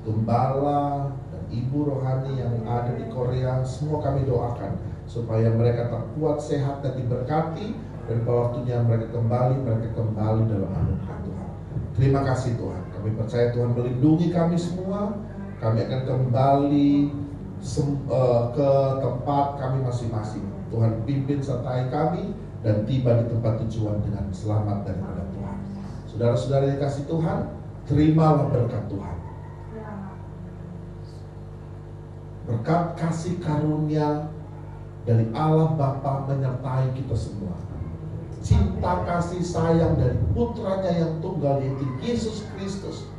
Gembala dan ibu rohani yang ada di Korea, semua kami doakan supaya mereka tetap kuat, sehat dan diberkati, dan pada waktunya mereka kembali dalam anugerah Tuhan. Terima kasih Tuhan. Kami percaya Tuhan melindungi kami semua. Kami akan kembali ke tempat kami masing-masing. Tuhan pimpin sertai kami dan tiba di tempat tujuan dengan selamat daripada Tuhan. Saudara-saudara yang kasih Tuhan, terimalah berkat Tuhan. Berkat kasih karunia dari Allah Bapa menyertai kita semua. Cinta kasih sayang dari putranya yang tunggal yaitu Yesus Kristus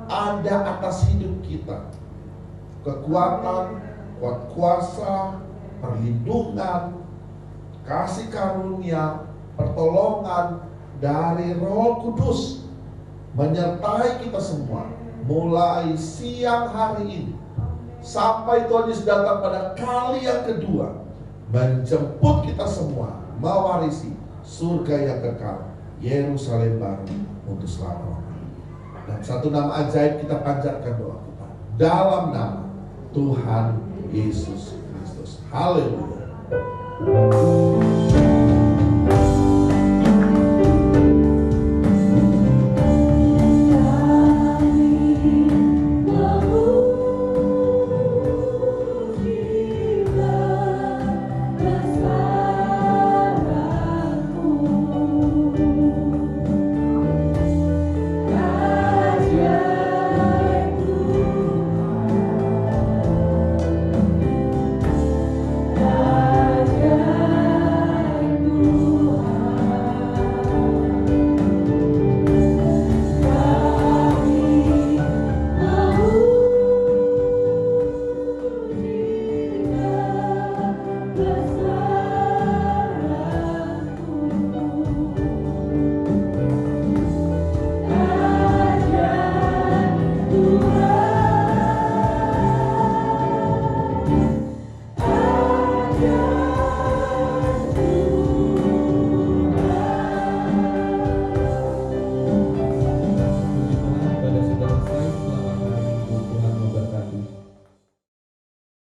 ada atas hidup kita. Kekuatan, kuasa, perlindungan, kasih karunia, pertolongan dari Roh Kudus menyertai kita semua mulai siang hari ini sampai Tuhan Yesus datang pada kali yang kedua, menjemput kita semua mewarisi surga yang kekal, Yerusalem baru untuk selama-lamanya. Dan satu nama ajaib kita panjatkan doa kita dalam nama Tuhan Yesus Kristus. Haleluya.